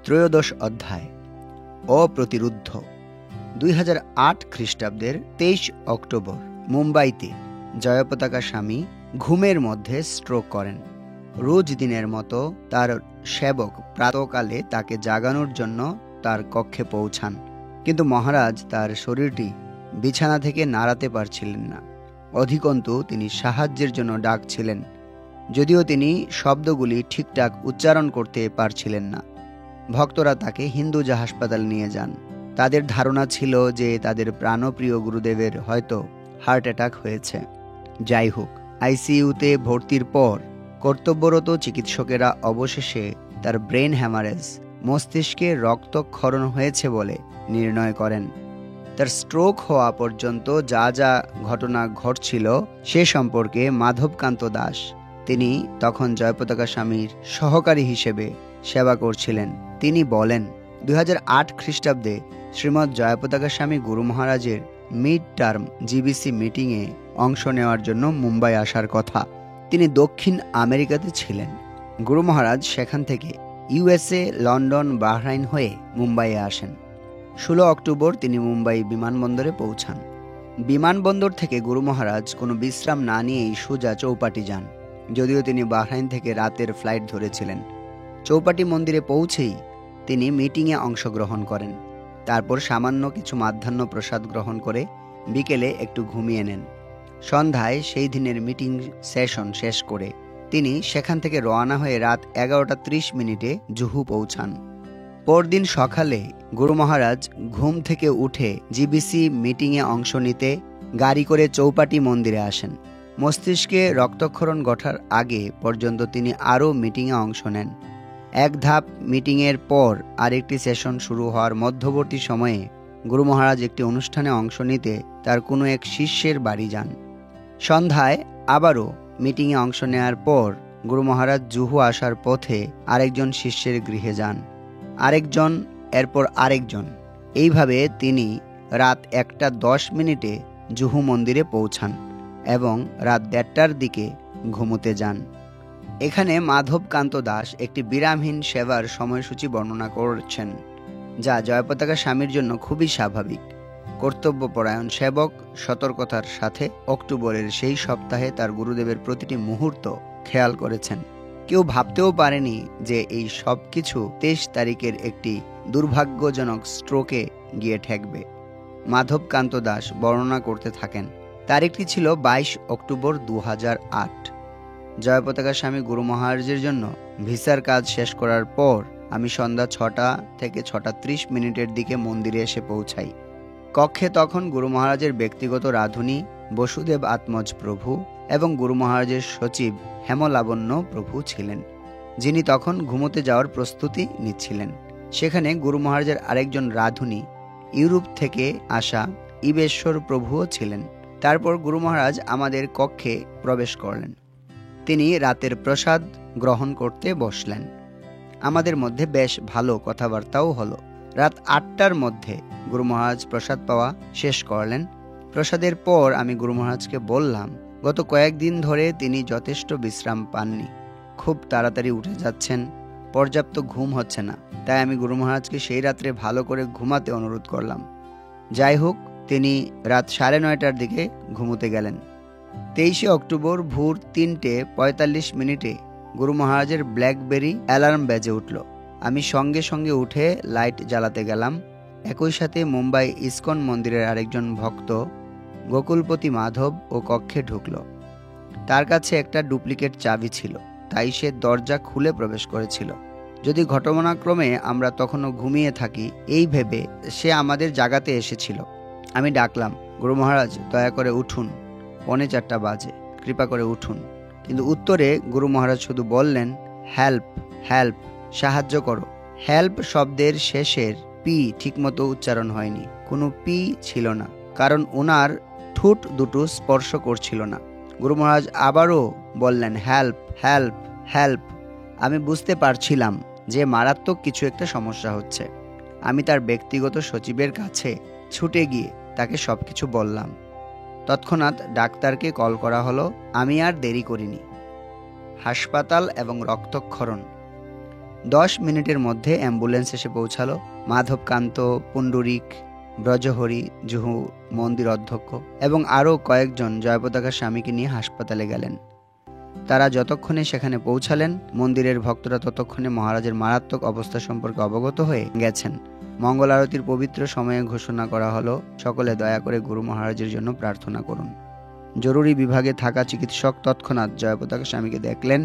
ত্রয়োদশ অধ্যায় অপ্রতিরুদ্ধ। 2008 খ্রিস্টাব্দের 23 অক্টোবর মুম্বাইতে জয়পতাকা স্বামী ঘুমের মধ্যে স্ট্রোক করেন। রোজ দিনের মতো তার সেবক প্রাতকালে তাকে জাগানোর জন্য তার কক্ষে পৌঁছান, কিন্তু মহারাজ তার শরীরটি বিছানা থেকে নাড়াতে পারছিলেন না। অধিকন্তু তিনি সাহায্যের জন্য ডাকছিলেন, যদিও তিনি শব্দগুলি ঠিকঠাক উচ্চারণ করতে পারছিলেন না। ভক্তরা তাকে হিন্দুজা হাসপাতাল নিয়ে যান। তাদের ধারণা ছিল যে তাদের প্রাণপ্রিয় গুরুদেবের হয়তো হার্ট অ্যাটাক হয়েছে। যাই হোক, আইসিইউতে ভর্তির পর কর্তব্যরত চিকিৎসকেরা অবশেষে তার ব্রেন হ্যামারেজ, মস্তিষ্কে রক্তক্ষরণ হয়েছে বলে নির্ণয় করেন। তার স্ট্রোক হওয়া পর্যন্ত যা যা ঘটনা ঘটছিল সে সম্পর্কে মাধবকান্ত দাস, তিনি তখন জয়পতাকা স্বামীর সহকারী হিসেবে সেবা করছিলেন, তিনি বলেন, 2008 খ্রিস্টাব্দে শ্রীমৎ জয়পতাকা স্বামী গুরু মহারাজের মিড টার্ম জিবিসি মিটিংয়ে অংশ নেওয়ার জন্য মুম্বাই আসার কথা। তিনি দক্ষিণ আমেরিকাতে ছিলেন। গুরু মহারাজ সেখান থেকে ইউএসএ, লন্ডন, বাহরাইন হয়ে মুম্বাইয়ে আসেন। 16 অক্টোবর তিনি মুম্বাই বিমানবন্দরে পৌঁছান। বিমানবন্দর থেকে গুরু মহারাজ কোনো বিশ্রাম না নিয়েই সোজা চৌপাটি যান, যদিও তিনি বাহরাইন থেকে রাতের ফ্লাইট ধরেছিলেন। চৌপাটি মন্দিরে পৌঁছেই তিনি মিটিংয়ে অংশগ্রহণ করেন। তারপর সামান্য কিছু মাধ্যাহ্ন প্রসাদ গ্রহণ করে বিকেলে একটু ঘুমিয়ে নেন। সন্ধ্যায় সেই দিনের মিটিং সেশন শেষ করে তিনি সেখান থেকে রওনা হয়ে রাত 11:30 জুহু পৌঁছান। পরদিন সকালে গুরু মহারাজ ঘুম থেকে উঠে জিবিসি মিটিংয়ে অংশ নিতে গাড়ি করে চৌপাটি মন্দিরে আসেন। মস্তিষ্কে রক্তক্ষরণ ঘটার আগে পর্যন্ত তিনি আরও মিটিংয়ে অংশ নেন। এক ধাপ মিটিংয়ের পর আরেকটি সেশন শুরু হওয়ার মধ্যবর্তী সময়ে গুরু মহারাজ একটি অনুষ্ঠানে অংশ নিতে তার কোনো এক শিষ্যের বাড়ি যান। সন্ধ্যায় আবারও মিটিংয়ে অংশ নেওয়ার পর গুরু মহারাজ জুহু আসার পথে আরেকজন শিষ্যের গৃহে যান, আরেকজন, এরপর আরেকজন। এইভাবে তিনি রাত 1:10 জুহু মন্দিরে পৌঁছান এবং রাত 1:30টার দিকে ঘুমোতে যান। এখানে মাধবকান্ত দাস একটি বিরামহীন সেবার সময়সূচি বর্ণনা করছেন, যা জয়পতাকা স্বামীর জন্য খুবই স্বাভাবিক। কর্তব্যপরায়ণ সেবক সতর্কতার সাথে অক্টোবরের সেই সপ্তাহে তার গুরুদেবের প্রতিটি মুহূর্ত খেয়াল করেছেন। কেউ ভাবতেও পারেনি যে এই সব কিছু 23 তারিখের একটি দুর্ভাগ্যজনক স্ট্রোকে গিয়ে ঠেকবে। মাধবকান্ত দাস বর্ণনা করতে থাকেন, তারিখটি ছিল 22 অক্টোবর 2008। জয়পতাকা স্বামী গুরু মহারাজের জন্য ভিসার কাজ শেষ করার পর আমি সন্ধ্যা 6টা থেকে 6:30 দিকে মন্দিরে এসে পৌঁছাই। কক্ষে তখন গুরু মহারাজের ব্যক্তিগত রাধুনী বসুদেব আত্মজ প্রভু এবং গুরু মহারাজের সচিব হেমলাবণ্য প্রভু ছিলেন, যিনি তখন ঘুমোতে যাওয়ার প্রস্তুতি নিচ্ছিলেন। সেখানে গুরু মহারাজের আরেকজন রাধুনী, ইউরোপ থেকে আসা ইবেশ্বর প্রভুও ছিলেন। তারপর গুরু মহারাজ আমাদের কক্ষে প্রবেশ করলেন। তিনি রাতের প্রসাদ গ্রহণ করতে বসলেন। আমাদের মধ্যে বেশ ভালো কথাবার্তাও হলো। রাত 8টার মধ্যে গুরু মহারাজ প্রসাদ পাওয়া শেষ করলেন। প্রসাদের পর আমি গুরু মহারাজকে বললাম, গত কয়েকদিন ধরে তিনি যথেষ্ট বিশ্রাম পাননি, খুব তাড়াতাড়ি উঠে যাচ্ছেন, পর্যাপ্ত ঘুম হচ্ছে না। তাই আমি গুরু মহারাজকে সেই রাত্রে ভালো করে ঘুমাতে অনুরোধ করলাম। যাই হোক, তিনি রাত 9:30টার দিকে ঘুমোতে গেলেন। 23 অক্টোবর ভোর 3:45 গুরু মহারাজের ব্ল্যাকবেরি অ্যালার্ম বেজে উঠল। আমি সঙ্গে সঙ্গে উঠে লাইট জ্বালাতে গেলাম। একই সাথে মুম্বাই ইস্কন মন্দিরের আরেকজন ভক্ত গোকুলপতি মাধব ও কক্ষে ঢুকল। তার কাছে একটা ডুপ্লিকেট চাবি ছিল, তাই সে দরজা খুলে প্রবেশ করেছিল। যদি ঘটনাক্রমে আমরা তখনও ঘুমিয়ে থাকি এই ভেবে সে আমাদের জাগাতে এসেছিল। আমি ডাকলাম, গুরু মহারাজ দয়া করে উঠুন, 3:45 বাজে, কৃপা করে উঠুন। কিন্তু উত্তরে গুরু মহারাজ শুধু বললেন, হেল্প, হেল্প, সাহায্য করো। হেল্প শব্দের শেষের পি ঠিকমতো উচ্চারণ হয়নি, কোনো পি ছিল না, কারণ ওনার ঠোঁট দুটো স্পর্শ করছিল না। গুরু মহারাজ আবারও বললেন, হেল্প, হেল্প, হেল্প। আমি বুঝতে পারছিলাম যে মারাত্মক কিছু একটা সমস্যা হচ্ছে। আমি তার ব্যক্তিগত সচিবের কাছে ছুটে গিয়ে তাকে সবকিছু বললাম। তৎক্ষণাৎ ডাক্তারকে কল করা হলো। আমি আর দেরি করিনি। হাসপাতাল এবং রক্তক্ষরণ। 10 মিনিটের মধ্যে অ্যাম্বুলেন্স এসে পৌঁছালো। মাধবকান্ত, পুণ্ডরিক, ব্রজহরি, জুহু মন্দির অধ্যক্ষ এবং আরও কয়েকজন জয়পতাকার স্বামীকে নিয়ে হাসপাতালে গেলেন। তারা যতক্ষণে সেখানে পৌঁছালেন, মন্দিরের ভক্তরা ততক্ষণে মহারাজের মারাত্মক অবস্থা সম্পর্কে অবগত হয়ে গেছেন। মঙ্গল আরতির পবিত্র সময়ে ঘোষণা করা হলো, সকলে দয়া করে গুরু মহারাজের জন্য প্রার্থনা করুন। জরুরি বিভাগে থাকা চিকিৎসক তৎক্ষণাৎ জয়পতাকা স্বামীকে দেখলেন।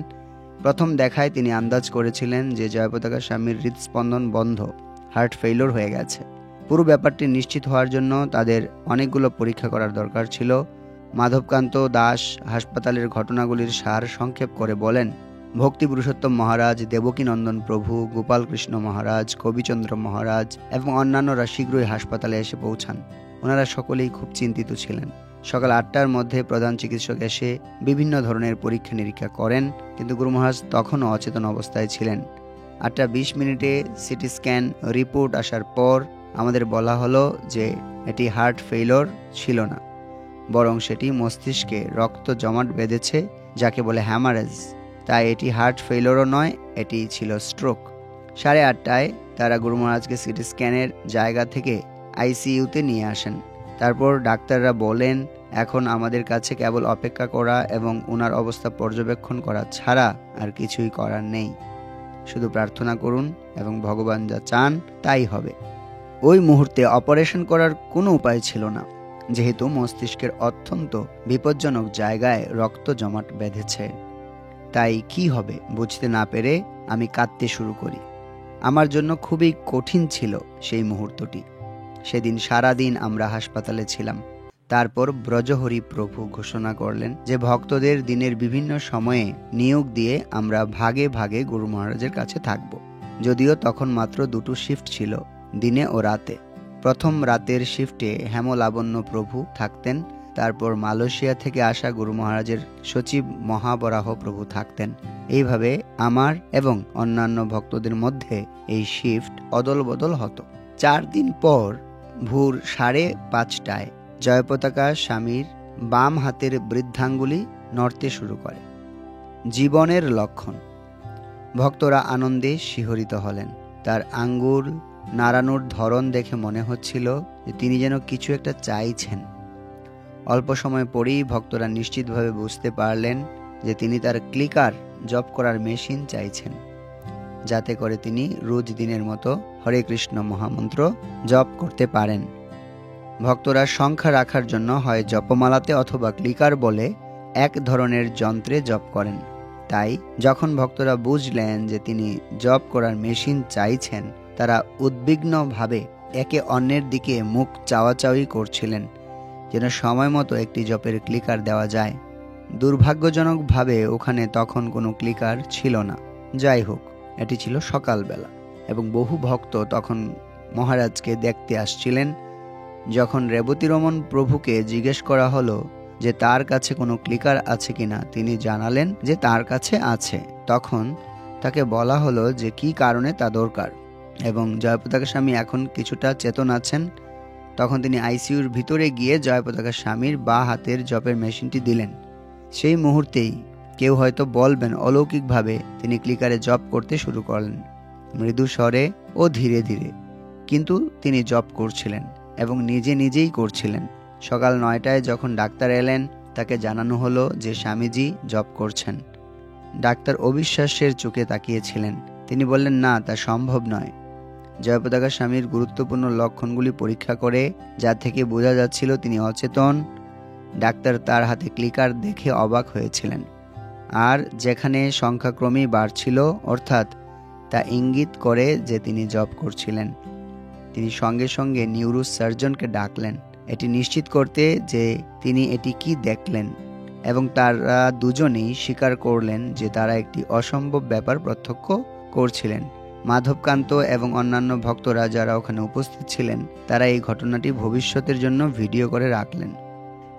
প্রথম দেখায় তিনি আন্দাজ করেছিলেন যে জয়পতাকা স্বামীর হৃদস্পন্দন বন্ধ, হার্ট ফেইলিওর হয়ে গেছে। পুরো ব্যাপারটি নিশ্চিত হওয়ার জন্য তাদের অনেকগুলো পরীক্ষা করার দরকার ছিল। মাধবকান্ত দাস হাসপাতালের ঘটনাগুলির সার সংক্ষেপ করে বলেন, ভক্তি পুরুষোত্তম মহারাজ, দেবকীনন্দন প্রভু, গোপাল কৃষ্ণ মহারাজ, কবিচন্দ্র মহারাজ এবং অন্যান্যরা শীঘ্রই হাসপাতালে এসে পৌঁছান। ওনারা সকলেই খুব চিন্তিত ছিলেন। সকাল 8টার মধ্যে প্রধান চিকিৎসক এসে বিভিন্ন ধরনের পরীক্ষা নিরীক্ষা করেন, কিন্তু গুরু মহারাজ তখনও অচেতন অবস্থায় ছিলেন। 8:20 সিটি স্ক্যান রিপোর্ট আসার পর আমাদের বলা হলো যে এটি হার্ট ফেইলিওর ছিল না, বরং সেটি মস্তিষ্কে রক্ত জমাট বেঁধেছে, যাকে বলে হ্যামারেজ। তাই এটি হার্ট ফেইলিওরও নয়, এটি ছিল স্ট্রোক। 8:30টায় তারা গুরু মহারাজকে সিটি স্ক্যানের জায়গা থেকে আইসিইউতে নিয়ে আসেন। তারপর ডাক্তাররা বলেন, এখন আমাদের কাছে কেবল অপেক্ষা করা এবং ওনার অবস্থা পর্যবেক্ষণ করা ছাড়া আর কিছুই করার নেই। শুধু প্রার্থনা করুন এবং ভগবান যা চান তাই হবে। ওই মুহূর্তে অপারেশন করার কোনো উপায় ছিল না, যেহেতু মস্তিষ্কের অত্যন্ত বিপজ্জনক জায়গায় রক্ত জমাট বেঁধেছে। তাই কি হবে বুঝতে না পেরে আমি কাঁদতে শুরু করি। আমার জন্য খুবই কঠিন ছিল সেই মুহূর্তটি। সেদিন সারাদিন আমরা হাসপাতালে ছিলাম। তারপর ব্রজহরি প্রভু ঘোষণা করলেন যে ভক্তদের দিনের বিভিন্ন সময়ে নিয়োগ দিয়ে আমরা ভাগে ভাগে গুরু মহারাজের কাছে থাকব। যদিও তখন মাত্র 2টো শিফট ছিল, দিনে ও রাতে। প্রথম রাতের শিফটে হেমলাবণ্য প্রভু থাকতেন। তারপর মালয়েশিয়া থেকে আসা গুরু মহারাজের সচিব মহাবরাহ প্রভু থাকতেন। এইভাবে আমার এবং অন্যান্য ভক্তদের মধ্যে এই শিফট অদল বদল হতো। 4 দিন পর ভোর 5:30টায় জয়পতাকা স্বামীর বাম হাতের বৃদ্ধাঙ্গুলি নড়তে শুরু করে। জীবনের লক্ষণ। ভক্তরা আনন্দে শিহরিত হলেন। তার আঙ্গুল নাড়ানোর ধরন দেখে মনে হচ্ছিল যে তিনি যেন কিছু একটা চাইছেন। অল্প সময় পরেই ভক্তরা নিশ্চিতভাবে বুঝতে পারলেন যে তিনি তার ক্লিকার জপ করার মেশিন চাইছেন, যাতে করে তিনি রোজ দিনের মতো হরে কৃষ্ণ মহামন্ত্র জপ করতে পারেন। ভক্তরা সংখ্যা রাখার জন্য হয় জপমালাতে অথবা ক্লিকার বলে এক ধরনের যন্ত্রে জপ করেন। তাই যখন ভক্তরা বুঝলেন যে তিনি জপ করার মেশিন চাইছেন, তারা উদ্বিগ্নভাবে একে অন্যের দিকে মুখ চাওয়াচাওয়ি করছিলেন, যেন সময় মতো একটি জপের ক্লিকার দেওয়া যায়। দুর্ভাগ্যজনকভাবে ওখানে তখন কোনো ক্লিকার ছিল না। যাই হোক, এটি ছিল সকালবেলা এবং বহু ভক্ত তখন মহারাজকে দেখতে আসছিলেন। যখন রেবতীরমন প্রভুকে জিজ্ঞেস করা হলো যে তার কাছে কোনো ক্লিকার আছে কিনা, তিনি জানালেন যে তার কাছে আছে। তখন তাকে বলা হলো যে কি কারণে তা দরকার এবং জয়পতাকা স্বামী এখন কিছুটা চেতন আছেন। তখন তিনি আইসিইউর ভিতরে গিয়ে জয়পতাকা স্বামীর বাঁ হাতের জপের মেশিনটি দিলেন। সেই মুহূর্তেই কেউ হয়তো বলবেন অলৌকিকভাবে তিনি ক্লিকারে জপ করতে শুরু করলেন, মৃদু স্বরে ও ধীরে ধীরে, কিন্তু তিনি জপ করছিলেন এবং নিজে নিজেই করছিলেন। সকাল 9টায় যখন ডাক্তার এলেন, তাকে জানানো হলো যে স্বামীজি জপ করছেন। ডাক্তার অবিশ্বাসের চোখে তাকিয়েছিলেন। তিনি বললেন, না, তা সম্ভব নয়। জয়পতাকা স্বামীর গুরুত্বপূর্ণ লক্ষণগুলি পরীক্ষা করে যা থেকে বোঝা যাচ্ছিল তিনি অচেতন, ডাক্তার তার হাতে ক্লিকার দেখে অবাক হয়েছিলেন। আর যেখানে সংখ্যাক্রমেই বাড়ছিল, অর্থাৎ তা ইঙ্গিত করে যে তিনি জপ করছিলেন। তিনি সঙ্গে সঙ্গে নিউরো সার্জনকে ডাকলেন এটি নিশ্চিত করতে যে তিনি এটি কি দেখলেন, এবং তারা দুজনেই স্বীকার করলেন যে তারা একটি অসম্ভব ব্যাপার প্রত্যক্ষ করছিলেন। মাধবকান্ত এবং অন্যান্য ভক্তরা যারা ওখানে উপস্থিত ছিলেন, তারা এই ঘটনাটি ভবিষ্যতের জন্য ভিডিও করে রাখলেন।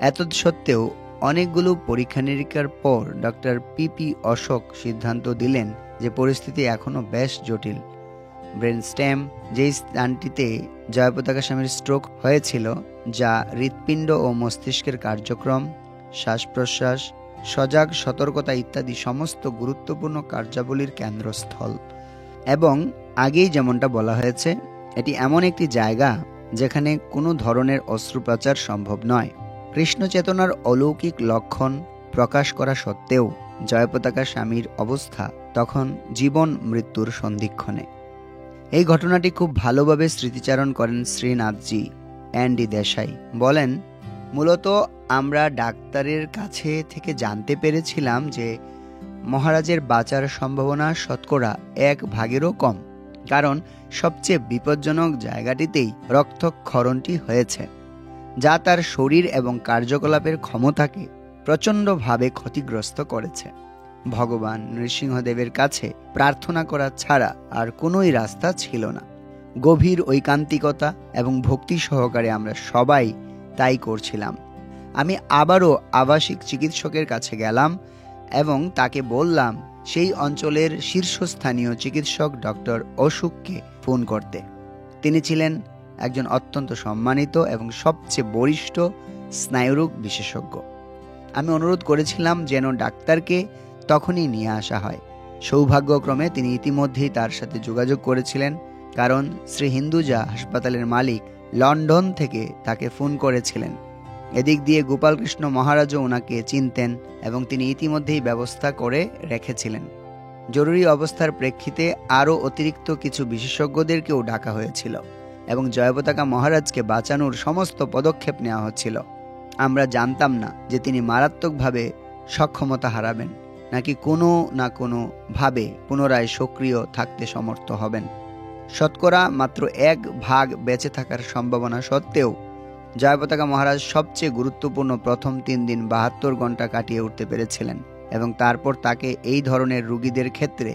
এতৎসত্ত্বেও অনেকগুলো পরীক্ষা নিরীক্ষার পর ডক্টর পিপি অশোক সিদ্ধান্ত দিলেন যে পরিস্থিতি এখনও বেশ জটিল। ব্রেন স্টেম, যেই স্থানটিতে জয়পতাকা স্বামীর স্ট্রোক হয়েছিল, যা হৃৎপিণ্ড ও মস্তিষ্কের কার্যক্রম, শ্বাস প্রশ্বাস, সজাগ সতর্কতা ইত্যাদি সমস্ত গুরুত্বপূর্ণ কার্যাবলীর কেন্দ্রস্থল, এবং আগেই যেমনটা বলা হয়েছে, এটি এমন একটি জায়গা যেখানে কোনো ধরনের অস্ত্রোপচার সম্ভব নয়। কৃষ্ণ চেতনার অলৌকিক লক্ষণ প্রকাশ করা সত্ত্বেও জয়পতাকা স্বামীর অবস্থা তখন জীবন মৃত্যুর সন্ধিক্ষণে। এই ঘটনাটি খুব ভালোভাবে স্মৃতিচারণ করেন শ্রীনাথজি অ্যান্ডি দেশাই। বলেন, মূলত আমরা ডাক্তারের কাছে থেকে জানতে পেরেছিলাম যে মহারাজের বাঁচার সম্ভাবনা শতকরা 1/1 কম, কারণ সবচেয়ে বিপজ্জনক জায়গাটিতেই রক্তক্ষরণটি হয়েছে, যা তার শরীর এবং কার্যকলাপের ক্ষমতাকে প্রচণ্ডভাবে ক্ষতিগ্রস্ত করেছে। ভগবান নৃসিংহদেবের কাছে প্রার্থনা করা ছাড়া আর কোনোই রাস্তা ছিল না। গভীর ঐকান্তিকতা এবং ভক্তি সহকারে আমরা সবাই তাই করছিলাম। আমি আবারও আবাসিক চিকিৎসকের কাছে গেলাম এবং তাকে বললাম সেই অঞ্চলের শীর্ষস্থানীয় চিকিৎসক ডক্টর অশোককে ফোন করতে। তিনি ছিলেন একজন অত্যন্ত সম্মানিত এবং সবচেয়ে বরিষ্ঠ স্নায়ুরোগ বিশেষজ্ঞ। আমি অনুরোধ করেছিলাম যেন ডাক্তারকে তখনই নিয়ে আসা হয়। সৌভাগ্যক্রমে তিনি ইতিমধ্যেই তার সাথে যোগাযোগ করেছিলেন, কারণ শ্রী হিন্দুজা হাসপাতালের মালিক লন্ডন থেকে তাকে ফোন করেছিলেন। এদিক দিয়ে গোপালকৃষ্ণ মহারাজও ওনাকে চিনতেন এবং তিনি ইতিমধ্যেই ব্যবস্থা করে রেখেছিলেন। জরুরি অবস্থার প্রেক্ষিতে আরও অতিরিক্ত কিছু বিশেষজ্ঞদেরকেও ডাকা হয়েছিল এবং জয়পতাকা মহারাজকে বাঁচানোর সমস্ত পদক্ষেপ নেওয়া হচ্ছিল। আমরা জানতাম না যে তিনি মারাত্মকভাবে সক্ষমতা হারাবেন নাকি কোনো না কোনো ভাবে পুনরায় সক্রিয় থাকতে সমর্থ হবেন। শতকরা মাত্র 1 ভাগ বেঁচে থাকার সম্ভাবনা সত্ত্বেও জয়পতাকা মহারাজ সবচেয়ে গুরুত্বপূর্ণ প্রথম 3 দিন 72 ঘন্টা কাটিয়ে উঠতে পেরেছিলেন এবং তারপর তাকে এই ধরনের রোগীদের ক্ষেত্রে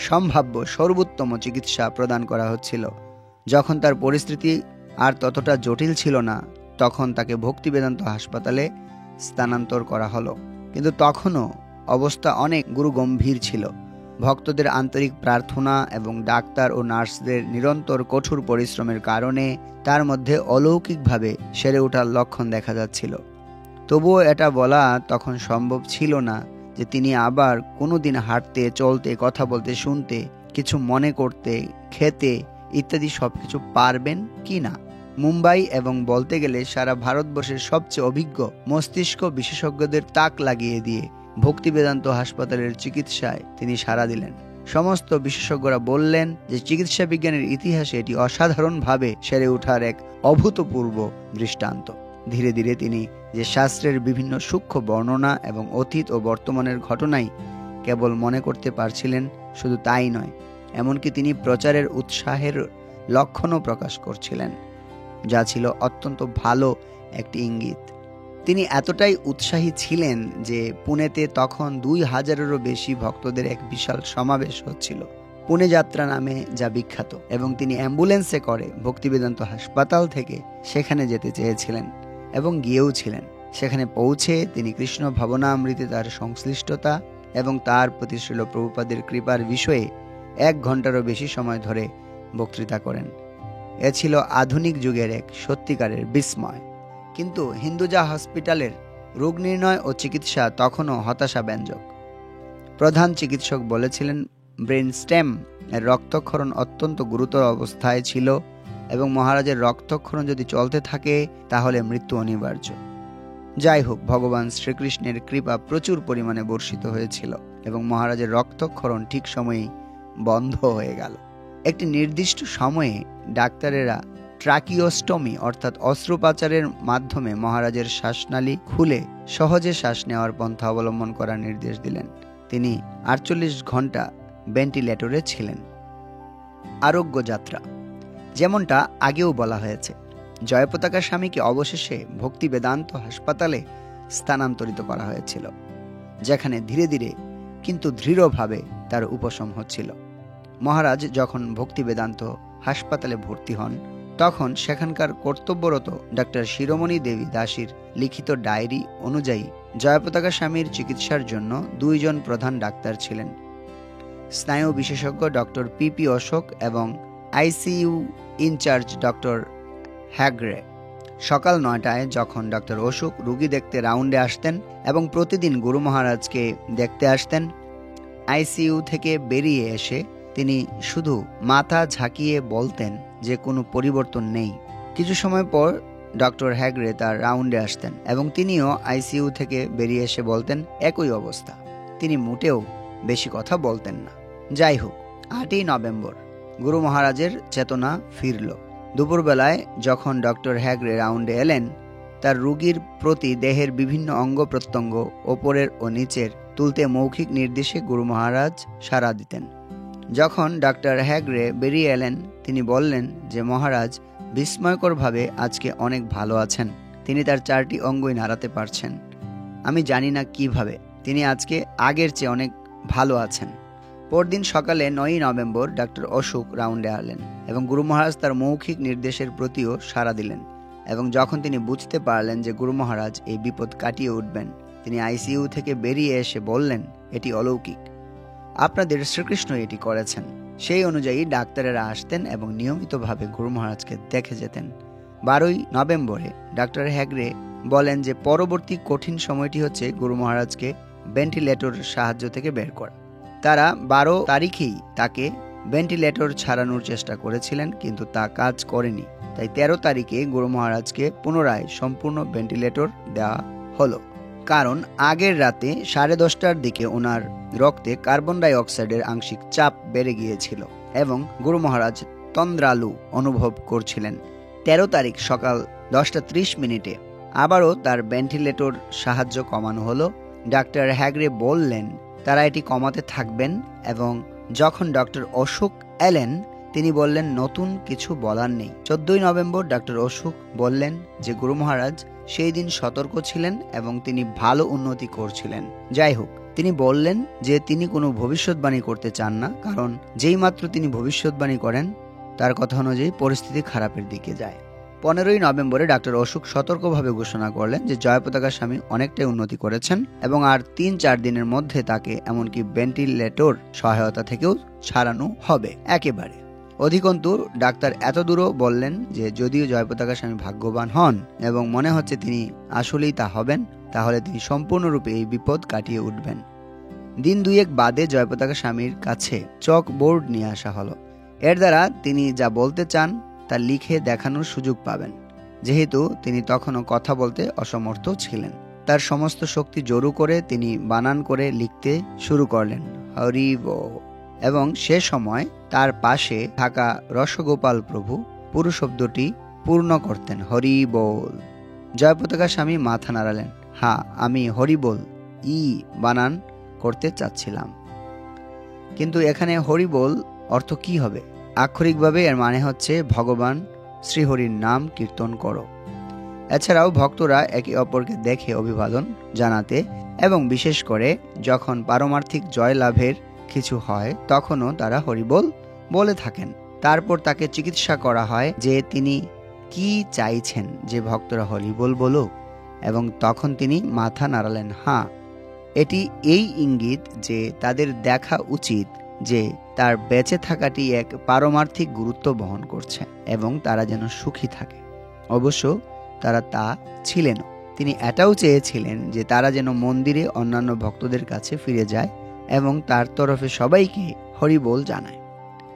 সম্ভাব্য সর্বোত্তম চিকিৎসা প্রদান করা হচ্ছিল। যখন তার পরিস্থিতি আর ততটা জটিল ছিল না, তখন তাকে ভক্তি বেদান্ত হাসপাতালে স্থানান্তর করা হলো। কিন্তু তখনও অবস্থা অনেক গুরুগম্ভীর ছিল। ভক্তদের আন্তরিক প্রার্থনা এবং ডাক্তার ও নার্সদের নিরন্তর কঠোর পরিশ্রমের কারণে তার মধ্যে অলৌকিকভাবে সেরে ওঠার লক্ষণ দেখা যাচ্ছিল। তবুও এটা বলা তখন সম্ভব ছিল না যে তিনি আবার কোনোদিন হাঁটতে, চলতে, কথা বলতে, শুনতে, কিছু মনে করতে, খেতে ইত্যাদি সবকিছু পারবেন কি না। মুম্বাই এবং বলতে গেলে সারা ভারতবর্ষের সবচেয়ে অভিজ্ঞ মস্তিষ্ক বিশেষজ্ঞদের তাক লাগিয়ে দিয়ে ভক্তি বেদান্ত হাসপাতালের চিকিৎসায় তিনি সাড়া দিলেন। সমস্ত বিশেষজ্ঞরা বললেন যে চিকিৎসা বিজ্ঞানের ইতিহাসে এটি অসাধারণভাবে সেরে ওঠার এক অভূতপূর্ব দৃষ্টান্ত। ধীরে ধীরে তিনি যে শাস্ত্রের বিভিন্ন সূক্ষ্ম বর্ণনা এবং অতীত ও বর্তমানের ঘটনাই কেবল মনে করতে পারছিলেন, শুধু তাই নয়, এমনকি তিনি প্রচারের উৎসাহের লক্ষণও প্রকাশ করছিলেন, যা ছিল অত্যন্ত ভালো একটি ইঙ্গিত। তিনি এতটাই উৎসাহী ছিলেন যে পুনেতে তখন 2000-এরও বেশি ভক্তদের এক বিশাল সমাবেশ হচ্ছিল, পুনে যাত্রা নামে, যা বিখ্যাত, এবং তিনি অ্যাম্বুলেন্সে করে ভক্তিবেদান্ত হাসপাতাল থেকে সেখানে যেতে চেয়েছিলেন এবং গিয়েও ছিলেন। সেখানে পৌঁছে তিনি কৃষ্ণ ভাবনামৃতে তার সংশ্লিষ্টতা এবং তার প্রতি শ্রীল প্রভুপাদের কৃপার বিষয়ে 1 ঘন্টারও বেশি সময় ধরে বক্তৃতা করেন। এ ছিল আধুনিক যুগের এক সত্যিকারের বিস্ময়। কিন্তু হিন্দুজা হসপিটালের রোগ নির্ণয় ও চিকিৎসা তখনও হতাশাব্যঞ্জক। প্রধান চিকিৎসক বলেছিলেন ব্রেন স্টেম এর রক্তক্ষরণ অত্যন্ত গুরুতর অবস্থায় ছিল এবং মহারাজের রক্তক্ষরণ যদি চলতে থাকে তাহলে মৃত্যু অনিবার্য। যাই হোক, ভগবান শ্রীকৃষ্ণের কৃপা প্রচুর পরিমাণে বর্ষিত হয়েছিল এবং মহারাজের রক্তক্ষরণ ঠিক সময়েই বন্ধ হয়ে গেল। একটি নির্দিষ্ট সময়ে ডাক্তারেরা ট্রাকিওস্টমি অর্থাৎ অস্ত্রোপচারের মাধ্যমে মহারাজের শ্বাসনালী খুলে সহজে শ্বাস নেওয়ার পন্থা অবলম্বন করার নির্দেশ দিলেন। তিনি 48 ঘন্টা ভেন্টিলেটরে ছিলেন। আরোগ্য যাত্রা। যেমনটা আগেও বলা হয়েছে, জয়পতাকা স্বামীকে অবশেষে ভক্তি বেদান্ত হাসপাতালে স্থানান্তরিত করা হয়েছিল, যেখানে ধীরে ধীরে কিন্তু দৃঢ়ভাবে তার উপশম হচ্ছিল। মহারাজ যখন ভক্তি বেদান্ত হাসপাতালে ভর্তি হন, তখন সেখানকার কর্তব্যরত ডাক্তার শিরোমণি দেবী দাসীর লিখিত ডায়েরি অনুযায়ী জয়পতাকা স্বামীর চিকিৎসার জন্য 2 জন প্রধান ডাক্তার ছিলেন, স্নায়ু বিশেষজ্ঞ ডক্টর পিপি অশোক এবং আইসিইউ ইনচার্জ ডক্টর হ্যাগ্রে। সকাল 9টায় যখন ডক্টর অশোক রোগী দেখতে রাউন্ডে আসতেন এবং প্রতিদিন গুরু মহারাজকে দেখতে আসতেন, আইসিইউ থেকে বেরিয়ে এসে তিনি শুধু মাথা ঝাঁকিয়ে বলতেন যে কোনো পরিবর্তন নেই। কিছু সময় পর ডক্টর হ্যাগরে তার রাউন্ডে আসতেন এবং তিনিও আইসিইউ থেকে বেরিয়ে এসে বলতেন একই অবস্থা। তিনি মোটেও বেশি কথা বলতেন না। যাই হোক, 8ই নভেম্বর গুরু মহারাজের চেতনা ফিরল। দুপুরবেলায় যখন ডক্টর হ্যাগরে রাউন্ডে এলেন, তার রোগীর প্রতি দেহের বিভিন্ন অঙ্গ প্রত্যঙ্গ ওপরের ও নিচের তুলতে মৌখিক নির্দেশে গুরু মহারাজ সাড়া দিতেন। যখন ডক্টর হ্যাগরে বেরিয়ে এলেন, তিনি বললেন যে মহারাজ বিস্ময়করভাবে আজকে অনেক ভালো আছেন। তিনি তার 4টি অঙ্গই নাড়াতে পারছেন। আমি জানি না কিভাবে তিনি আজকে আগের চেয়ে অনেক ভালো আছেন। পরদিন সকালে 9ই নভেম্বর ডক্টর অশোক রাউন্ডে আলেন এবং গুরু মহারাজ তার মৌখিক নির্দেশের প্রতিও সাড়া দিলেন। এবং যখন তিনি বুঝতে পারলেন যে গুরু মহারাজ এই বিপদ কাটিয়ে উঠবেন, তিনি আইসিইউ থেকে বেরিয়ে এসে বললেন, এটি অলৌকিক, আপনাদের শ্রীকৃষ্ণ এটি করেছেন। সেই অনুযায়ী ডাক্তারেরা আসতেন এবং নিয়মিতভাবে গুরু মহারাজকে দেখে যেতেন। 12ই নভেম্বরে ডক্টর হ্যাগরে বলেন যে পরবর্তী কঠিন সময়টি হচ্ছে গুরু মহারাজকে ভেন্টিলেটর সাহায্য থেকে বের করা। তারা 12 তারিখেই তাকে ভেন্টিলেটর ছাড়ানোর চেষ্টা করেছিলেন, কিন্তু তা কাজ করেনি। তাই 13 তারিখে গুরু মহারাজকে পুনরায় সম্পূর্ণ ভেন্টিলেটর দেওয়া হলো। কারণ আগের রাতে 10:30টার দিকে ওনার রক্তে কার্বন ডাই অক্সাইডের আংশিক চাপ বেড়ে গিয়েছিল এবং গুরু মহারাজ তন্দ্রালু অনুভব করছিলেন। 13 তারিখ সকাল 10:30 আবারও তার ভেন্টিলেটর সাহায্য কমানো হলো। ডাক্তার হ্যাগরে বললেন তারা এটি কমাতে থাকবেন এবং যখন ডক্টর অশোক এলেন, তিনি বললেন নতুন কিছু বলার নেই। 14ই নভেম্বর ডক্টর অশোক বললেন যে গুরু মহারাজ সেই দিন সতর্ক ছিলেন এবং তিনি ভালো উন্নতি করছিলেন। যাই হোক, তিনি বললেন যে তিনি কোনো ভবিষ্যৎবাণী করতে চান না, কারণ যেই মাত্র তিনি ভবিষ্যৎবাণী করেন তার কথা অনুযায়ী পরিস্থিতি খারাপের দিকে যায়। 15ই নভেম্বরে ডক্টর অশোক সতর্কভাবে ঘোষণা করলেন যে জয়পতাকা স্বামী অনেকটাই উন্নতি করেছেন এবং আর 3-4 দিনের মধ্যে তাকে এমনকি ভেন্টিলেটর সহায়তা থেকেও ছাড়ানো হবে একেবারে। অধিকন্তু ডাক্তার এত দূরও বললেন যে যদিও জয়পতাকা স্বামী ভাগ্যবান হন এবং মনে হচ্ছে তিনি আসলেই তা হবেন, তাহলে তিনি সম্পূর্ণরূপে এই বিপদ কাটিয়ে উঠবেন। দিন 2 বাদে জয়পতাকা স্বামীর কাছে চক বোর্ড নিয়ে আসা হলো। এর দ্বারা তিনি যা বলতে চান তা লিখে দেখানোর সুযোগ পাবেন, যেহেতু তিনি তখনও কথা বলতে অসমর্থ ছিলেন। তার সমস্ত শক্তি জড়ো করে তিনি বানান করে লিখতে শুরু করলেন, হরি বল। এবং সে সময় তার পাশে থাকা রসগোপাল প্রভু পুরো শব্দটি পূর্ণ করতেন, হরি বল। জয়পতাকা স্বামী মাথা নাড়ালেন, হ্যাঁ, আমি হরি বল ই বানান করতে চাচ্ছিলাম, কিন্তু এখানে হরি বল অর্থ কি হবে? আক্ষরিকভাবে এর মানে হচ্ছে ভগবান শ্রীহরির নাম কীর্তন করো। এছাড়াও ভক্তরা একে অপরকে দেখে অভিবাদন জানাতে এবং বিশেষ করে যখন পারমার্থিক জয় লাভের কিছু হয় তখনও তারা হরিবোল বলে থাকেন। তারপর তাকে চিকিৎসা করা হয় যে তিনি কি চাইছেন যে ভক্তরা হরিবোল বলুক, এবং তখন তিনি মাথা নাড়ালেন, হ্যাঁ। এটি এই ইঙ্গিত যে তাদের দেখা উচিত যে তার বেঁচে থাকাটি এক পারমার্থিক গুরুত্ব বহন করছে এবং তারা যেন সুখী থাকে। অবশ্য তারা তা ছিলেন। তিনি এটাও চেয়েছিলেন যে তারা যেন মন্দিরে অন্যান্য ভক্তদের কাছে ফিরে যায় এবং তার তরফে সবাইকে হরিবোল জানায়।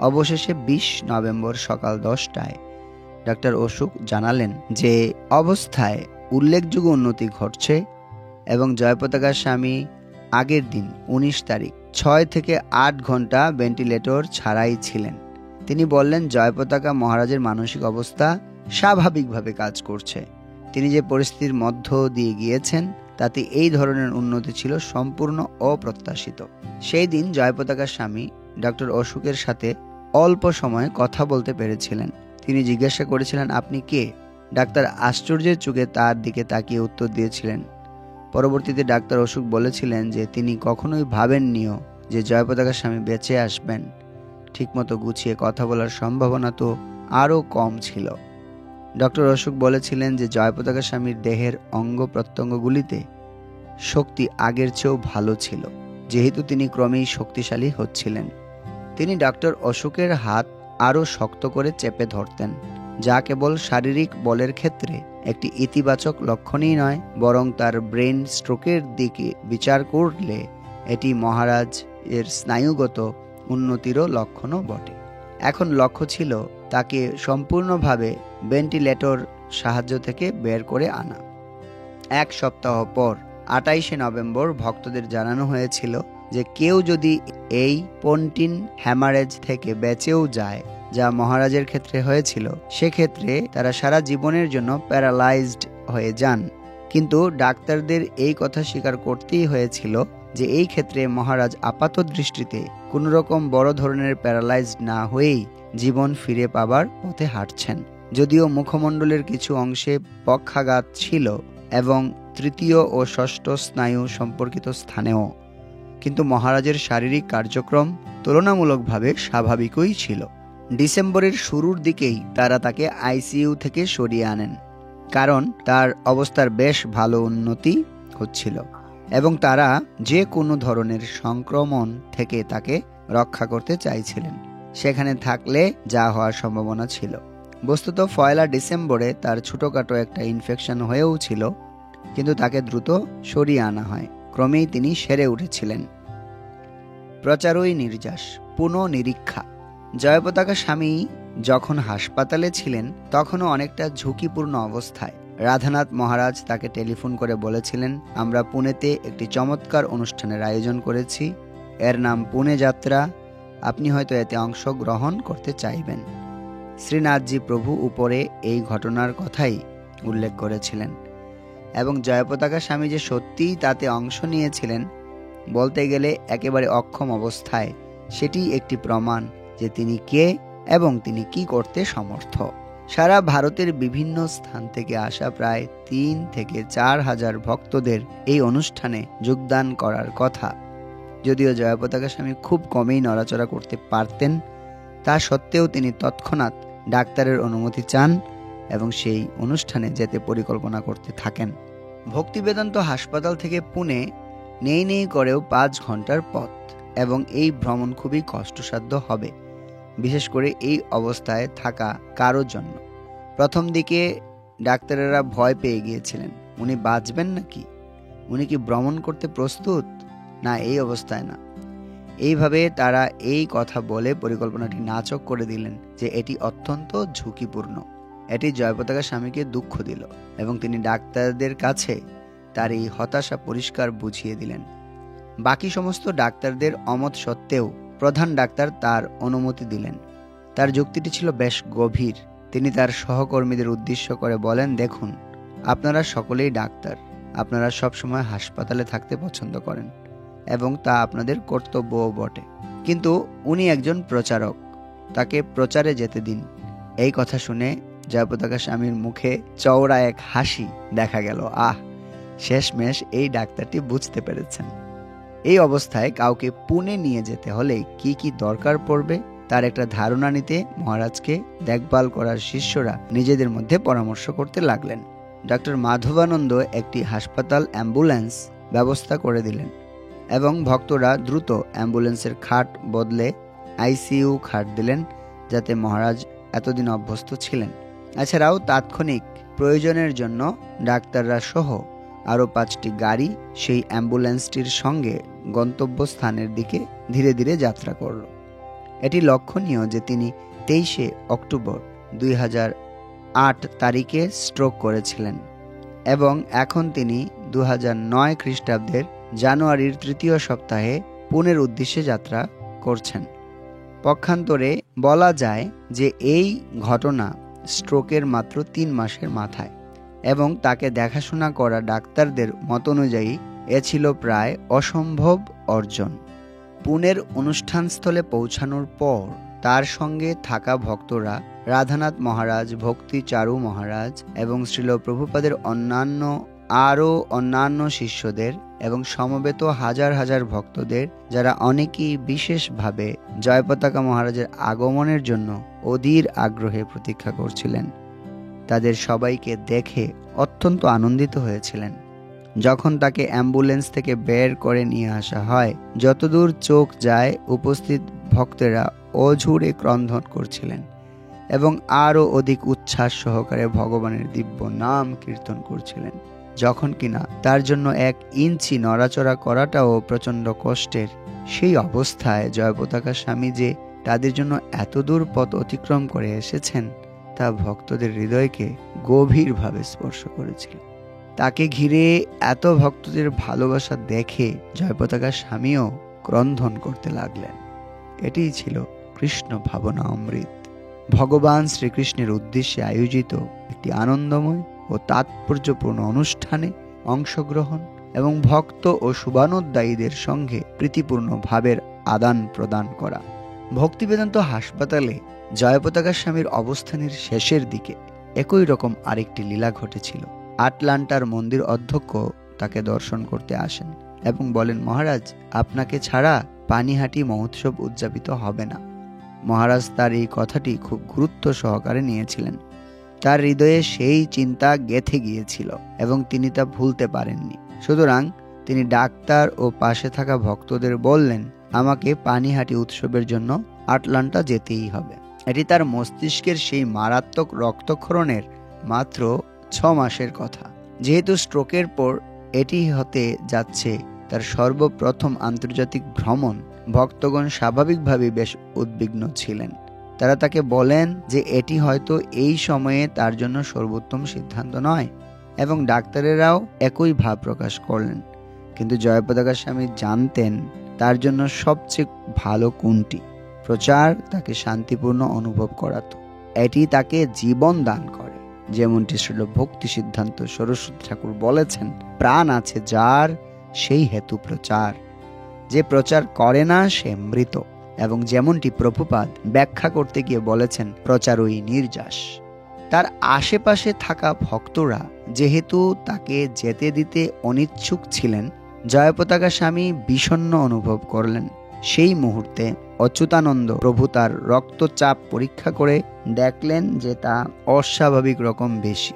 অবশেষে 20 নভেম্বর সকাল 10টায় ডক্টর অশোক জানালেন যে অবস্থায় উল্লেখযোগ্য উন্নতি ঘটছে এবং জয়পতাকা স্বামী আগের দিন 19 তারিখ 6 থেকে 8 ঘন্টা ভেন্টিলেটর ছাড়াই ছিলেন। তিনি বললেন জয়পতাকা মহারাজের মানসিক অবস্থা স্বাভাবিকভাবে কাজ করছে। তিনি যে পরিস্থিতির মধ্য দিয়ে গিয়েছেন তাতে এই ধরনের উন্নতি ছিল সম্পূর্ণ অপ্রত্যাশিত। সেই দিন জয়পতাকা স্বামী ডক্টর অশোকের সাথে অল্প সময়ে কথা বলতে পেরেছিলেন। তিনি জিজ্ঞাসা করেছিলেন, আপনি কে? ডাক্তার আশ্চর্যের চোখে তার দিকে তাকিয়ে উত্তর দিয়েছিলেন। পরবর্তীতে ডাক্তার অশোক বলেছিলেন যে তিনি কখনোই ভাবেননিও যে জয়পতাকা স্বামী বেঁচে আসবেন। ঠিকমতো গুছিয়ে কথা বলার সম্ভাবনা তো আরও কম ছিল। ডক্টর অশোক বলেছিলেন যে জয়পতাকা স্বামীর দেহের অঙ্গ প্রত্যঙ্গগুলিতে শক্তি আগের চেয়েও ভালো ছিল, যেহেতু তিনি ক্রমেই শক্তিশালী হচ্ছিলেন। তিনি ডক্টর অশোকের হাত আরও শক্ত করে চেপে ধরতেন, যা কেবল শারীরিক বলের ক্ষেত্রে একটি ইতিবাচক লক্ষণই নয়, বরং তার ব্রেন স্ট্রোকের দিকে বিচার করলে এটি মহারাজ এর স্নায়ুগত উন্নতিরও লক্ষণও বটে। এখন লক্ষ্য ছিল তাকে সম্পূর্ণভাবে ভেন্টিলেটর সাহায্য থেকে বের করে আনা। 1 সপ্তাহ পর 28শে নভেম্বর ভক্তদের জানানো হয়েছিল যে কেউ যদি এই পন্টিন হ্যামারেজ থেকে বেঁচেও যায়, যা মহারাজের ক্ষেত্রে হয়েছিল, সেক্ষেত্রে তারা সারা জীবনের জন্য প্যারালাইজড হয়ে যান। কিন্তু ডাক্তারদের এই কথা স্বীকার করতেই হয়েছিল যে এই ক্ষেত্রে মহারাজ আপাত দৃষ্টিতে কোনোরকম বড় ধরনের প্যারালাইজড না হয়েই জীবন ফিরে পাবার পথে হাঁটছেন। যদিও মুখমণ্ডলের কিছু অংশে পক্ষাঘাত ছিল এবং 3য় ও 6ষ্ঠ স্নায়ু সম্পর্কিত স্থানেও, কিন্তু মহারাজের শারীরিক কার্যক্রম তুলনামূলকভাবে স্বাভাবিকই ছিল। ডিসেম্বরের শুরুর দিকেই তারা তাকে আইসিইউ থেকে সরিয়ে আনেন, কারণ তার অবস্থার বেশ ভালো উন্নতি হচ্ছিল এবং তারা যে কোনো ধরনের সংক্রমণ থেকে তাকে রক্ষা করতে চাইছিলেন। সেখানে থাকলে যা হওয়ার সম্ভাবনা ছিল। বস্তুত 1 ডিসেম্বরে তার ছোটখাটো একটা ইনফেকশন হয়েও ছিল, কিন্তু তাকে দ্রুত সরিয়ে আনা হয়। ক্রমেই তিনি সেরে উঠেছিলেন। প্রচারই নির্যাস, পুনঃনিরীক্ষা। জয়পতাকা স্বামী যখন হাসপাতালে ছিলেন তখনও অনেকটা ঝুঁকিপূর্ণ অবস্থায়। রাধানাথ মহারাজ তাকে টেলিফোন করে বলেছিলেন, আমরা পুনেতে একটি চমৎকার অনুষ্ঠানের আয়োজন করেছি, এর নাম পুনে যাত্রা, আপনি হয়তো এতে অংশগ্রহণ করতে চাইবেন। শ্রীনাথজি প্রভু উপরে এই ঘটনার কথাই উল্লেখ করেছিলেন এবং জয়পতাকা স্বামী যে সত্যিই তাতে অংশ নিয়েছিলেন, বলতে গেলে একেবারে অক্ষম অবস্থায়, সেটি একটি প্রমাণ যে তিনি কে এবং তিনি কি করতে সমর্থ। সারা ভারতের বিভিন্ন স্থান থেকে আসা প্রায় 3 থেকে 4 হাজার ভক্তদের এই অনুষ্ঠানে যোগদান করার কথা। যদিও জয়পতাকা স্বামী খুব কমই নড়াচড়া করতে পারতেন, তা সত্ত্বেও তিনি তৎক্ষণাৎ ডাক্তারের অনুমতি চান এবং সেই অনুষ্ঠানে যেতে পরিকল্পনা করতে থাকেন। ভক্তিবেদান্ত হাসপাতাল থেকে পুনে নেই করেও 5 ঘন্টার পথ এবং এই ভ্রমণ খুবই কষ্টসাধ্য হবে, বিশেষ করে এই অবস্থায় থাকা কারোর জন্য। প্রথম দিকে ডাক্তারেরা ভয় পেয়ে গিয়েছিলেন, উনি বাঁচবেন নাকি, উনি কি ভ্রমণ করতে প্রস্তুত, না এই অবস্থায় না। এইভাবে তারা এই কথা বলে পরিকল্পনাটি নাচক করে দিলেন যে এটি অত্যন্ত ঝুঁকিপূর্ণ। এটি জয়পতাকা স্বামীকে দুঃখ দিল এবং তিনি ডাক্তারদের কাছে তার এই হতাশা পরিষ্কার বুঝিয়ে দিলেন। বাকি সমস্ত ডাক্তারদের অমত সত্ত্বেও প্রধান ডাক্তার তার অনুমতি দিলেন। তার যুক্তিটি ছিল বেশ গভীর। তিনি তার সহকর্মীদের উদ্দেশ্য করে বলেন, দেখুন, আপনারা সকলেই ডাক্তার, আপনারা সবসময় হাসপাতালে থাকতে পছন্দ করেন এবং তা আপনাদের কর্তব্যও বটে, কিন্তু উনি একজন প্রচারক, তাকে প্রচারে যেতে দিন। এই কথা শুনে জয়পতাকা স্বামীর মুখে চওড়া এক হাসি দেখা গেল। শেষমেশ এই ডাক্তারটি বুঝতে পেরেছেন এই অবস্থায় কাউকে পুনে নিয়ে যেতে হলে কি কি দরকার পড়বে তার একটা ধারণা নিতে মহারাজকে দেখভাল করার শিষ্যরা নিজেদের মধ্যে পরামর্শ করতে লাগলেন। ডক্টর মাধবানন্দ একটি হাসপাতাল অ্যাম্বুলেন্স ব্যবস্থা করে দিলেন এবং ভক্তরা দ্রুত অ্যাম্বুলেন্সের খাট বদলে আইসিইউ খাট দিলেন, যাতে মহারাজ এতদিন অভ্যস্ত ছিলেন। এছাড়াও তাৎক্ষণিক প্রয়োজনের জন্য ডাক্তাররা সহ আরও 5টি গাড়ি সেই অ্যাম্বুলেন্সটির সঙ্গে গন্তব্যস্থানের দিকে ধীরে ধীরে যাত্রা করল। এটি লক্ষণীয় যে তিনি 23শে অক্টোবর 2008 তারিখে স্ট্রোক করেছিলেন এবং এখন তিনি 2009 খ্রিস্টাব্দের জানুয়ারির 3য় সপ্তাহে পুনের উদ্দেশ্যে যাত্রা করছেন। পক্ষান্তরে বলা যায় যে এই ঘটনা স্ট্রোকের মাত্র 3 মাসের মাথায় এবং তাকে দেখাশোনা করা ডাক্তারদের মত অনুযায়ী এ ছিল প্রায় অসম্ভব অর্জন। পুনের অনুষ্ঠানস্থলে পৌঁছানোর পর তার সঙ্গে থাকা ভক্তরা রাধানাথ মহারাজ, ভক্তি চারু মহারাজ এবং শ্রীল প্রভুপাদের অন্যান্য শিষ্যদের এবং সমবেত হাজার হাজার ভক্তদের, যারা অনেকেই বিশেষভাবে জয়পতাকা মহারাজের আগমনের জন্য অধীর আগ্রহে প্রতীক্ষা করছিলেন, তাদের সবাইকে দেখে অত্যন্ত আনন্দিত হয়েছিলেন। যখন তাকে অ্যাম্বুলেন্স থেকে বের করে নিয়ে আসা হয়, যতদূর চোখ যায় উপস্থিত ভক্তেরা অঝুরে ক্রন্দন করছিলেন এবং আরও অধিক উচ্ছ্বাস সহকারে ভগবানের দিব্য নাম কীর্তন করছিলেন, যখন কিনা তার জন্য 1 ইঞ্চি নড়াচড়া করাটাও প্রচণ্ড কষ্টের, সেই অবস্থায় জয়পতাকা স্বামী যে তাদের জন্য এত দূর পথ অতিক্রম করে এসেছেন তা ভক্তদের হৃদয়কে গভীরভাবে স্পর্শ করেছিল। তাকে ঘিরে এত ভক্তদের ভালোবাসা দেখে জয়পতাকা স্বামীও ক্রন্দন করতে লাগলেন। এটিই ছিল কৃষ্ণ ভাবনা অমৃত, ভগবান শ্রীকৃষ্ণের উদ্দেশ্যে আয়োজিত একটি আনন্দময় ও তাৎপর্যপূর্ণ অনুষ্ঠানে অংশগ্রহণ এবং ভক্ত ও শুভানুদ্দায়ীদের সঙ্গে প্রীতিপূর্ণ ভাবের আদান প্রদান করা। ভক্তিবেদান্ত হাসপাতালে জয়পতাকা স্বামীর অবস্থানের শেষের দিকে একই রকম আরেকটি লীলা ঘটেছিল। আটলান্টার মন্দির অধ্যক্ষ তাকে দর্শন করতে আসেন এবং বলেন, মহারাজ, আপনাকে ছাড়া পানিহাটি মহোৎসব উদযাপিত হবে না। মহারাজ তার এই কথাটি খুব গুরুত্ব সহকারে নিয়েছিলেন। তার হৃদয়ে সেই চিন্তা গেঁথে গিয়েছিল এবং তিনি তা ভুলতে পারেননি। সুতরাং তিনি ডাক্তার ও পাশে থাকা ভক্তদের বললেন, আমাকে পানিহাটি উৎসবের জন্য আটলান্টা যেতেই হবে। এটি তার মস্তিষ্কের সেই মারাত্মক রক্তক্ষরণের মাত্র 6 মাসের কথা। যেহেতু স্ট্রোকের পর এটি হতে যাচ্ছে তার সর্বপ্রথম আন্তর্জাতিক ভ্রমণ, ভক্তগণ স্বাভাবিকভাবে বেশ উদ্বিগ্ন ছিলেন। তারা তাকে বলেন যে এটি হয়তো এই সময়ে তার জন্য সর্বোত্তম সিদ্ধান্ত নয় এবং ডাক্তারেরাও একই ভাব প্রকাশ করলেন। কিন্তু জয়পতাকা স্বামী জানতেন তার জন্য সবচেয়ে ভালো কোনটি। প্রচার তাকে শান্তিপূর্ণ অনুভব করাতো, এটি তাকে জীবন দান করে। যেমনটি শ্রীল ভক্তি সিদ্ধান্ত সরস্বতী ঠাকুর বলেছেন, প্রাণ আছে যার সেই হেতু প্রচার, যে প্রচার করে না সে মৃত। এবং যেমনটি প্রভুপাদ ব্যাখ্যা করতে গিয়ে বলেছেন, প্রচারই নির্যাস। তার আশেপাশে থাকা ভক্তরা যেহেতু তাকে যেতে দিতে অনিচ্ছুক ছিলেন, জয়পতাকা স্বামী বিষণ্ণ অনুভব করলেন। সেই মুহূর্তে অচ্যুতানন্দ প্রভু তার রক্তচাপ পরীক্ষা করে দেখলেন যে তা অস্বাভাবিক রকম বেশি।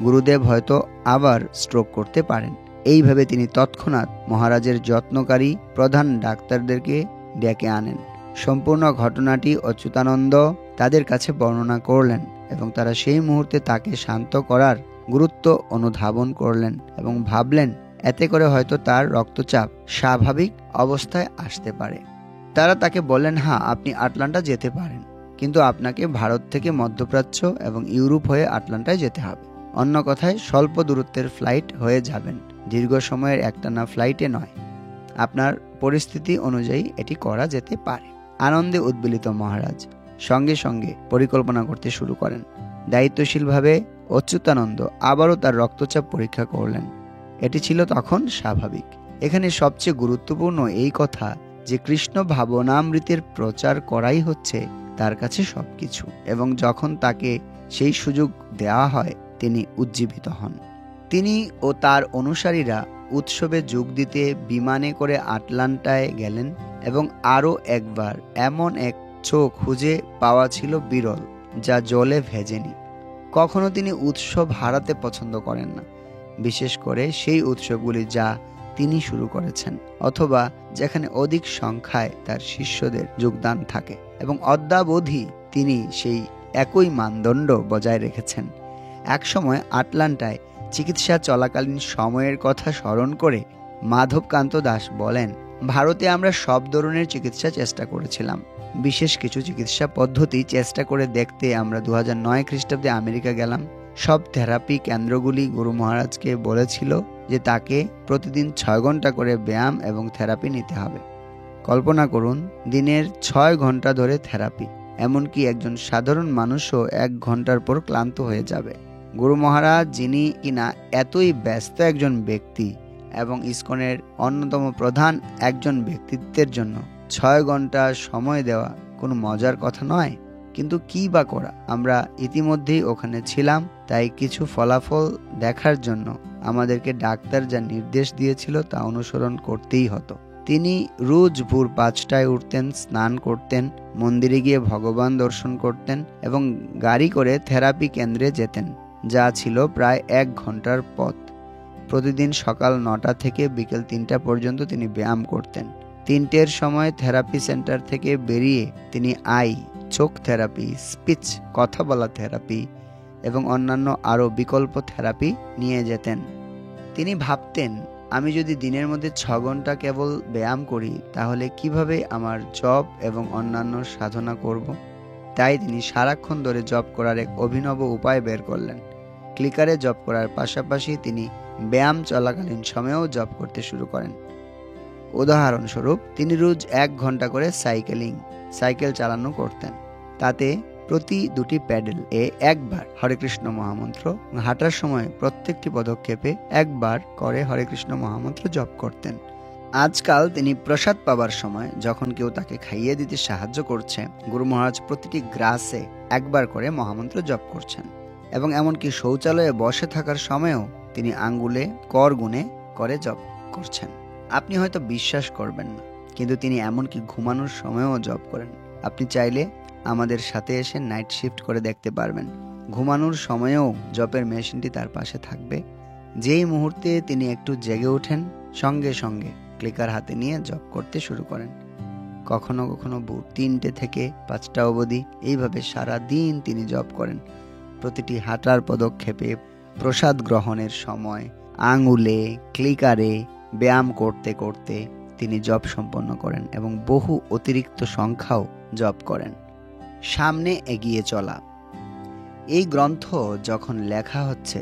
গুরুদেব হয়তো আবার স্ট্রোক করতে পারেন। এইভাবে তিনি তৎক্ষণাৎ মহারাজের যত্নকারী প্রধান ডাক্তারদেরকে ডেকে আনেন। সম্পূর্ণ ঘটনাটি অচ্যুতানন্দ তাদের কাছে বর্ণনা করলেন এবং তারা সেই মুহূর্তে তাকে শান্ত করার গুরুত্ব অনুধাবন করলেন এবং ভাবলেন এতে করে হয়তো তার রক্তচাপ স্বাভাবিক অবস্থায় আসতে পারে। তারা তাকে বললেন, হ্যাঁ, আপনি আটলান্টা যেতে পারেন, কিন্তু আপনাকে ভারত থেকে মধ্যপ্রাচ্য এবং ইউরোপ হয়ে আটলান্টায় যেতে হবে। অন্য কথায় স্বল্প দূরত্বের ফ্লাইট হয়ে যাবেন, দীর্ঘ সময়ের একটানা ফ্লাইটে নয়। আপনার পরিস্থিতি অনুযায়ী এটি করা যেতে পারে। আনন্দে উদ্বেলিত মহারাজ সঙ্গে সঙ্গে পরিকল্পনা করতে শুরু করেন। দায়িত্বশীলভাবে অচ্যুতানন্দ আবারও তার রক্তচাপ পরীক্ষা করলেন। এটি ছিল তখন স্বাভাবিক। এখানে সবচেয়ে গুরুত্বপূর্ণ এই কথা যে কৃষ্ণ ভাবনামৃতের প্রচার করাই হচ্ছে তার কাছে সবকিছু, এবং যখন তাকে সেই সুযোগ দেওয়া হয় তিনি উজ্জীবিত হন। তিনি ও তার অনুসারীরা উৎসবে যোগ দিতে বিমানে করে আটলান্টায় গেলেন এবং আরও একবার এমন এক চোখ খুঁজে পাওয়া ছিল বিরল, যা জলে ভেজেনি। কখনো তিনি উৎসব হারাতে পছন্দ করেন না, বিশেষ করে সেই উৎসবগুলি যা তিনি শুরু করেছেন অথবা যেখানে অধিক সংখ্যায় তার শিষ্যদের যোগদান থাকে, এবং অদ্যাবধি তিনি সেই একই মানদণ্ড বজায় রেখেছেন। একসময় আটলান্টায় চিকিৎসা চলাকালীন সময়ের কথা স্মরণ করে মাধবকান্ত দাস বলেন, ভারতে আমরা সব ধরনের চিকিৎসা চেষ্টা করেছিলাম। বিশেষ কিছু চিকিৎসা পদ্ধতি চেষ্টা করে দেখতে আমরা 2009 খ্রিস্টাব্দে আমেরিকা গেলাম। সব থেরাপি কেন্দ্রগুলি গুরু মহারাজকে বলেছিল যে তাকে প্রতিদিন 6 ঘন্টা করে ব্যায়াম এবং থেরাপি নিতে হবে। কল্পনা করুন, দিনের 6 ঘন্টা ধরে থেরাপি। এমনকি একজন সাধারণ মানুষও 1 ঘন্টার পর ক্লান্ত হয়ে যাবে। গুরু মহারাজ, যিনি কিনা এতই ব্যস্ত একজন ব্যক্তি এবং ইসকনের অন্যতম প্রধান একজন ব্যক্তিত্বের জন্য 6 ঘন্টা সময় দেওয়া কোনো মজার কথা নয়। কিন্তু কি বা করা, আমরা ইতিমধ্যেই ওখানে ছিলাম, তাই কিছু ফলাফল দেখার জন্য আমাদেরকে ডাক্তার যা নির্দেশ দিয়েছিল তা অনুসরণ করতেই হতো। তিনি রোজ ভোর 5টায় উঠতেন, স্নান করতেন, মন্দিরে গিয়ে ভগবান দর্শন করতেন এবং গাড়ি করে থেরাপি কেন্দ্রে যেতেন, যা ছিল প্রায় 1 ঘন্টার পথ। প্রতিদিন সকাল 9টা থেকে বিকেল 3টা পর্যন্ত তিনি ব্যায়াম করতেন। 3টের সময় থেরাপি সেন্টার থেকে বেরিয়ে তিনি চোখ থেরাপি, স্পিচ কথা বলা থেরাপি এবং অন্যান্য আরও বিকল্প থেরাপি নিয়ে যেতেন। তিনি ভাবতেন আমি যদি দিনের মধ্যে 6 ঘন্টা কেবল ব্যায়াম করি তাহলে কিভাবে আমার জব এবং অন্যান্য সাধনা করব? তাই তিনি সারাক্ষণ ধরে জব করার এক অভিনব উপায় বের করলেন। ক্লিকারে জব করার পাশাপাশি তিনি ব্যায়াম চলাকালীন সময়েও জব করতে শুরু করেন। উদাহরণস্বরূপ তিনি রোজ 1 ঘন্টা করে সাইকেল চালানো করতেন। তাতে প্রতি 2টি প্যাডেল এ একবার হরে কৃষ্ণ মহামন্ত্র, হাঁটার সময় প্রত্যেকটি পদক্ষেপে একবার করে হরে কৃষ্ণ মহামন্ত্র জপ করতেন। আজকাল তিনি প্রসাদ পাবার সময় যখন কেউ তাকে খাইয়ে দিতে সাহায্য করছে, গুরু মহারাজ প্রতিটি গ্রাসে একবার করে মহামন্ত্র জপ করছেন এবং এমনকি শৌচালয়ে বসে থাকার সময়েও তিনি আঙ্গুলে কর গুনে করে জপ করছেন। আপনি হয়তো বিশ্বাস করবেন না, কিন্তু তিনি এমনকি ঘুমানোর সময়ও জপ করেন। আপনি চাইলে আমাদের সাথে এসে নাইট শিফট করে দেখতে পারবেন। ঘুমানোর সময়েও জপের মেশিনটি তার পাশে থাকবে। যেই মুহূর্তে তিনি একটু জেগে ওঠেন, সঙ্গে সঙ্গে ক্লিকার হাতে নিয়ে জপ করতে শুরু করেন। কখনো কখনো 3টে থেকে 5টা অবধি এইভাবে সারা দিন তিনি জপ করেন। প্রতিটি হাঁটার পদক্ষেপে, প্রসাদ গ্রহণের সময়, আঙুলে, ক্লিকারে ব্যায়াম করতে করতে তিনি জপ সম্পন্ন করেন এবং বহু অতিরিক্ত সংখ্যাও জপ করেন। সামনে এগিয়ে চলা। এই গ্রন্থ যখন লেখা হচ্ছে,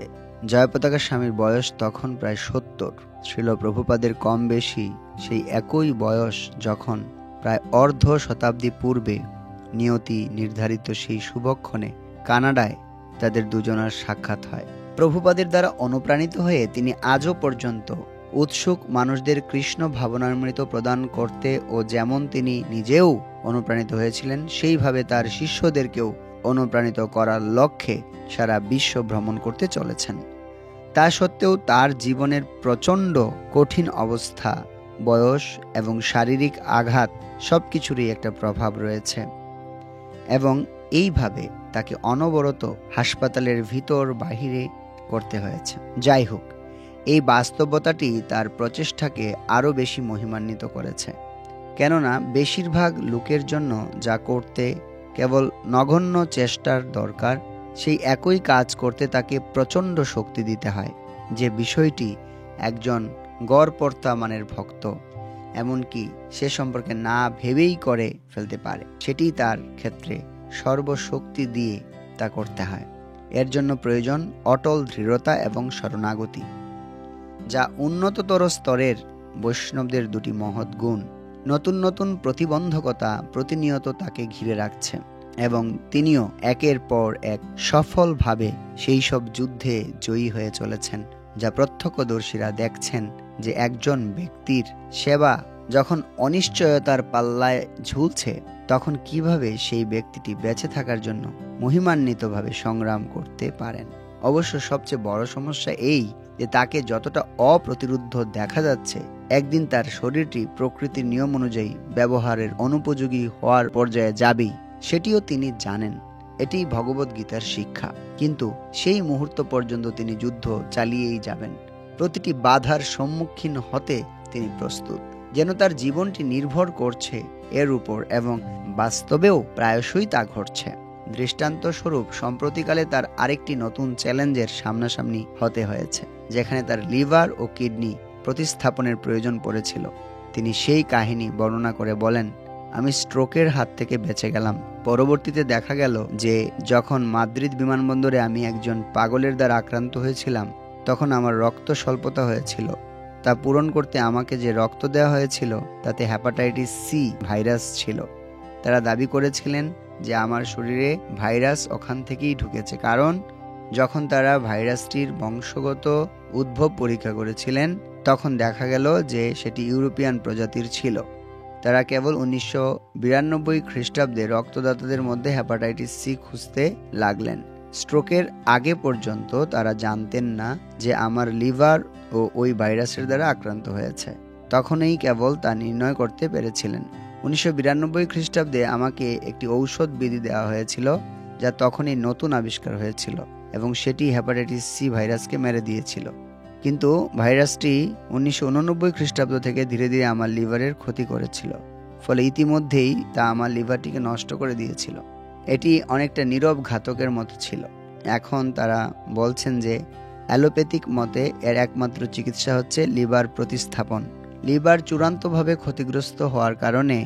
জয়পতাকা স্বামীর বয়স তখন প্রায় 70। শ্রীল প্রভুপাদের কম বেশি সেই একই বয়স যখন প্রায় অর্ধ শতাব্দী পূর্বে নিয়তি নির্ধারিত সেই শুভক্ষণে কানাডায় তাদের দুজনের সাক্ষাৎ হয়। প্রভুপাদের দ্বারা অনুপ্রাণিত হয়ে তিনি আজও পর্যন্ত উৎসুক মানুষদের কৃষ্ণ ভাবনামৃত প্রদান করতে ও যেমন তিনি নিজেও অনুপ্রাণিত হয়েছিলেন সেইভাবে তার শিষ্যদেরকেও অনুপ্রাণিত করার লক্ষ্যে সারা বিশ্ব ভ্রমণ করতে চলেছেন। তা সত্ত্বেও তার জীবনের প্রচণ্ড কঠিন অবস্থা, বয়স এবং শারীরিক আঘাত সবকিছুরই একটা প্রভাব রয়েছে এবং এইভাবে তাকে অনবরত হাসপাতালের ভিতর বাহিরে করতে হয়েছে। যাই হোক, এই বাস্তবতাটি তার প্রচেষ্টাকে আরও বেশি মহিমান্বিত করেছে। কেননা বেশিরভাগ লোকের জন্য যা করতে কেবল নগণ্য চেষ্টার দরকার, সেই একই কাজ করতে তাকে প্রচণ্ড শক্তি দিতে হয়। যে বিষয়টি একজন গড়পড়তা মানের ভক্ত এমনকি সে সম্পর্কে না ভেবেই করে ফেলতে পারে, সেটি তার ক্ষেত্রে সর্বশক্তি দিয়ে তা করতে হয়। এর জন্য প্রয়োজন অটল দৃঢ়তা এবং শরণাগতি, যা উন্নততর স্তরের বৈষ্ণবদের দুটি মহৎ গুণ। নতুন নতুন প্রতিবন্ধকতা প্রতিনিয়ত তাকে ঘিরে রাখছে এবং তিনিও একের পর এক সফলভাবে সেই সব যুদ্ধে জয়ী হয়ে চলেছেন, যা প্রত্যক্ষদর্শীরা দেখছেন যে একজন ব্যক্তির সেবা যখন অনিশ্চয়তার পাল্লায় ঝুলছে, তখন কিভাবে সেই ব্যক্তিটি বেঁচে থাকার জন্য মহিমান্বিতভাবে সংগ্রাম করতে পারেন। অবশ্য সবচেয়ে বড় সমস্যা এই যে তাকে যতটা অপ্রতিরোধ্য দেখা যাচ্ছে, একদিন তার শরীরটি প্রকৃতির নিয়ম অনুযায়ী ব্যবহারের অনুপযোগী হওয়ার পর্যায়ে যাবেই, সেটিও তিনি জানেন। এটি ভগবদ্গীতার শিক্ষা। কিন্তু সেই মুহূর্ত পর্যন্ত তিনি যুদ্ধ চালিয়েই যাবেন। প্রতিটি বাধার সম্মুখীন হতে তিনি প্রস্তুত, যেন তার জীবনটি নির্ভর করছে এর উপর এবং বাস্তবেও প্রায়শই তা ঘটছে। দৃষ্টান্ত স্বরূপ সম্প্রতিকালে তার আরেকটি নতুন চ্যালেঞ্জের সামনাসামনি হতে হয়েছে, যেখানে তার লিভার ও কিডনি প্রতিস্থাপনের প্রয়োজন পড়েছিল। তিনি সেই কাহিনী বর্ণনা করে বলেন, আমি স্ট্রোকের হাত থেকে বেঁচে গেলাম। পরবর্তীতে দেখা গেল যে যখন মাদ্রিদ বিমানবন্দরে আমি একজন পাগলের দ্বারা আক্রান্ত হয়েছিলাম, তখন আমার রক্ত স্বল্পতা হয়েছিল। তা পূরণ করতে আমাকে যে রক্ত দেওয়া হয়েছিল তাতে হেপাটাইটিস সি ভাইরাস ছিল। তারা দাবি করেছিলেন যে আমার শরীরে ভাইরাস ওখান থেকেই ঢুকেছে, কারণ যখন তারা ভাইরাসটির বংশগত উদ্ভব পরীক্ষা করেছিলেন তখন দেখা গেল যে সেটি ইউরোপিয়ান প্রজাতির ছিল। তারা কেবল 1992 খ্রিস্টাব্দে রক্তদাতাদের মধ্যে হেপাটাইটিস সি খুঁজতে লাগলেন। স্ট্রোকের আগে পর্যন্ত তারা জানতেন না যে আমার লিভার ও ওই ভাইরাসের দ্বারা আক্রান্ত হয়েছে। তখনই কেবল তা নির্ণয় করতে পেরেছিলেন। 1992 খ্রিস্টাব্দে আমাকে একটি ঔষধ বিধি দেওয়া হয়েছিল, যা তখনই নতুন আবিষ্কার হয়েছিল এবং সেটি হেপাটাইটিস সি ভাইরাসকে মেরে দিয়েছিল। কিন্তু ভাইরাসটি 1989 খ্রিস্টাব্দ থেকে ধীরে ধীরে আমার লিভারের ক্ষতি করেছিল, ফলে ইতিমধ্যেই তা আমার লিভারটিকে নষ্ট করে দিয়েছিল। এটি অনেকটা নীরব ঘাতকের মতো ছিল। এখন তারা বলছেন যে অ্যালোপ্যাথিক মতে এর একমাত্র চিকিৎসা হচ্ছে লিভার প্রতিস্থাপন। লিভার চূড়ান্তভাবে ক্ষতিগ্রস্ত হওয়ার কারণে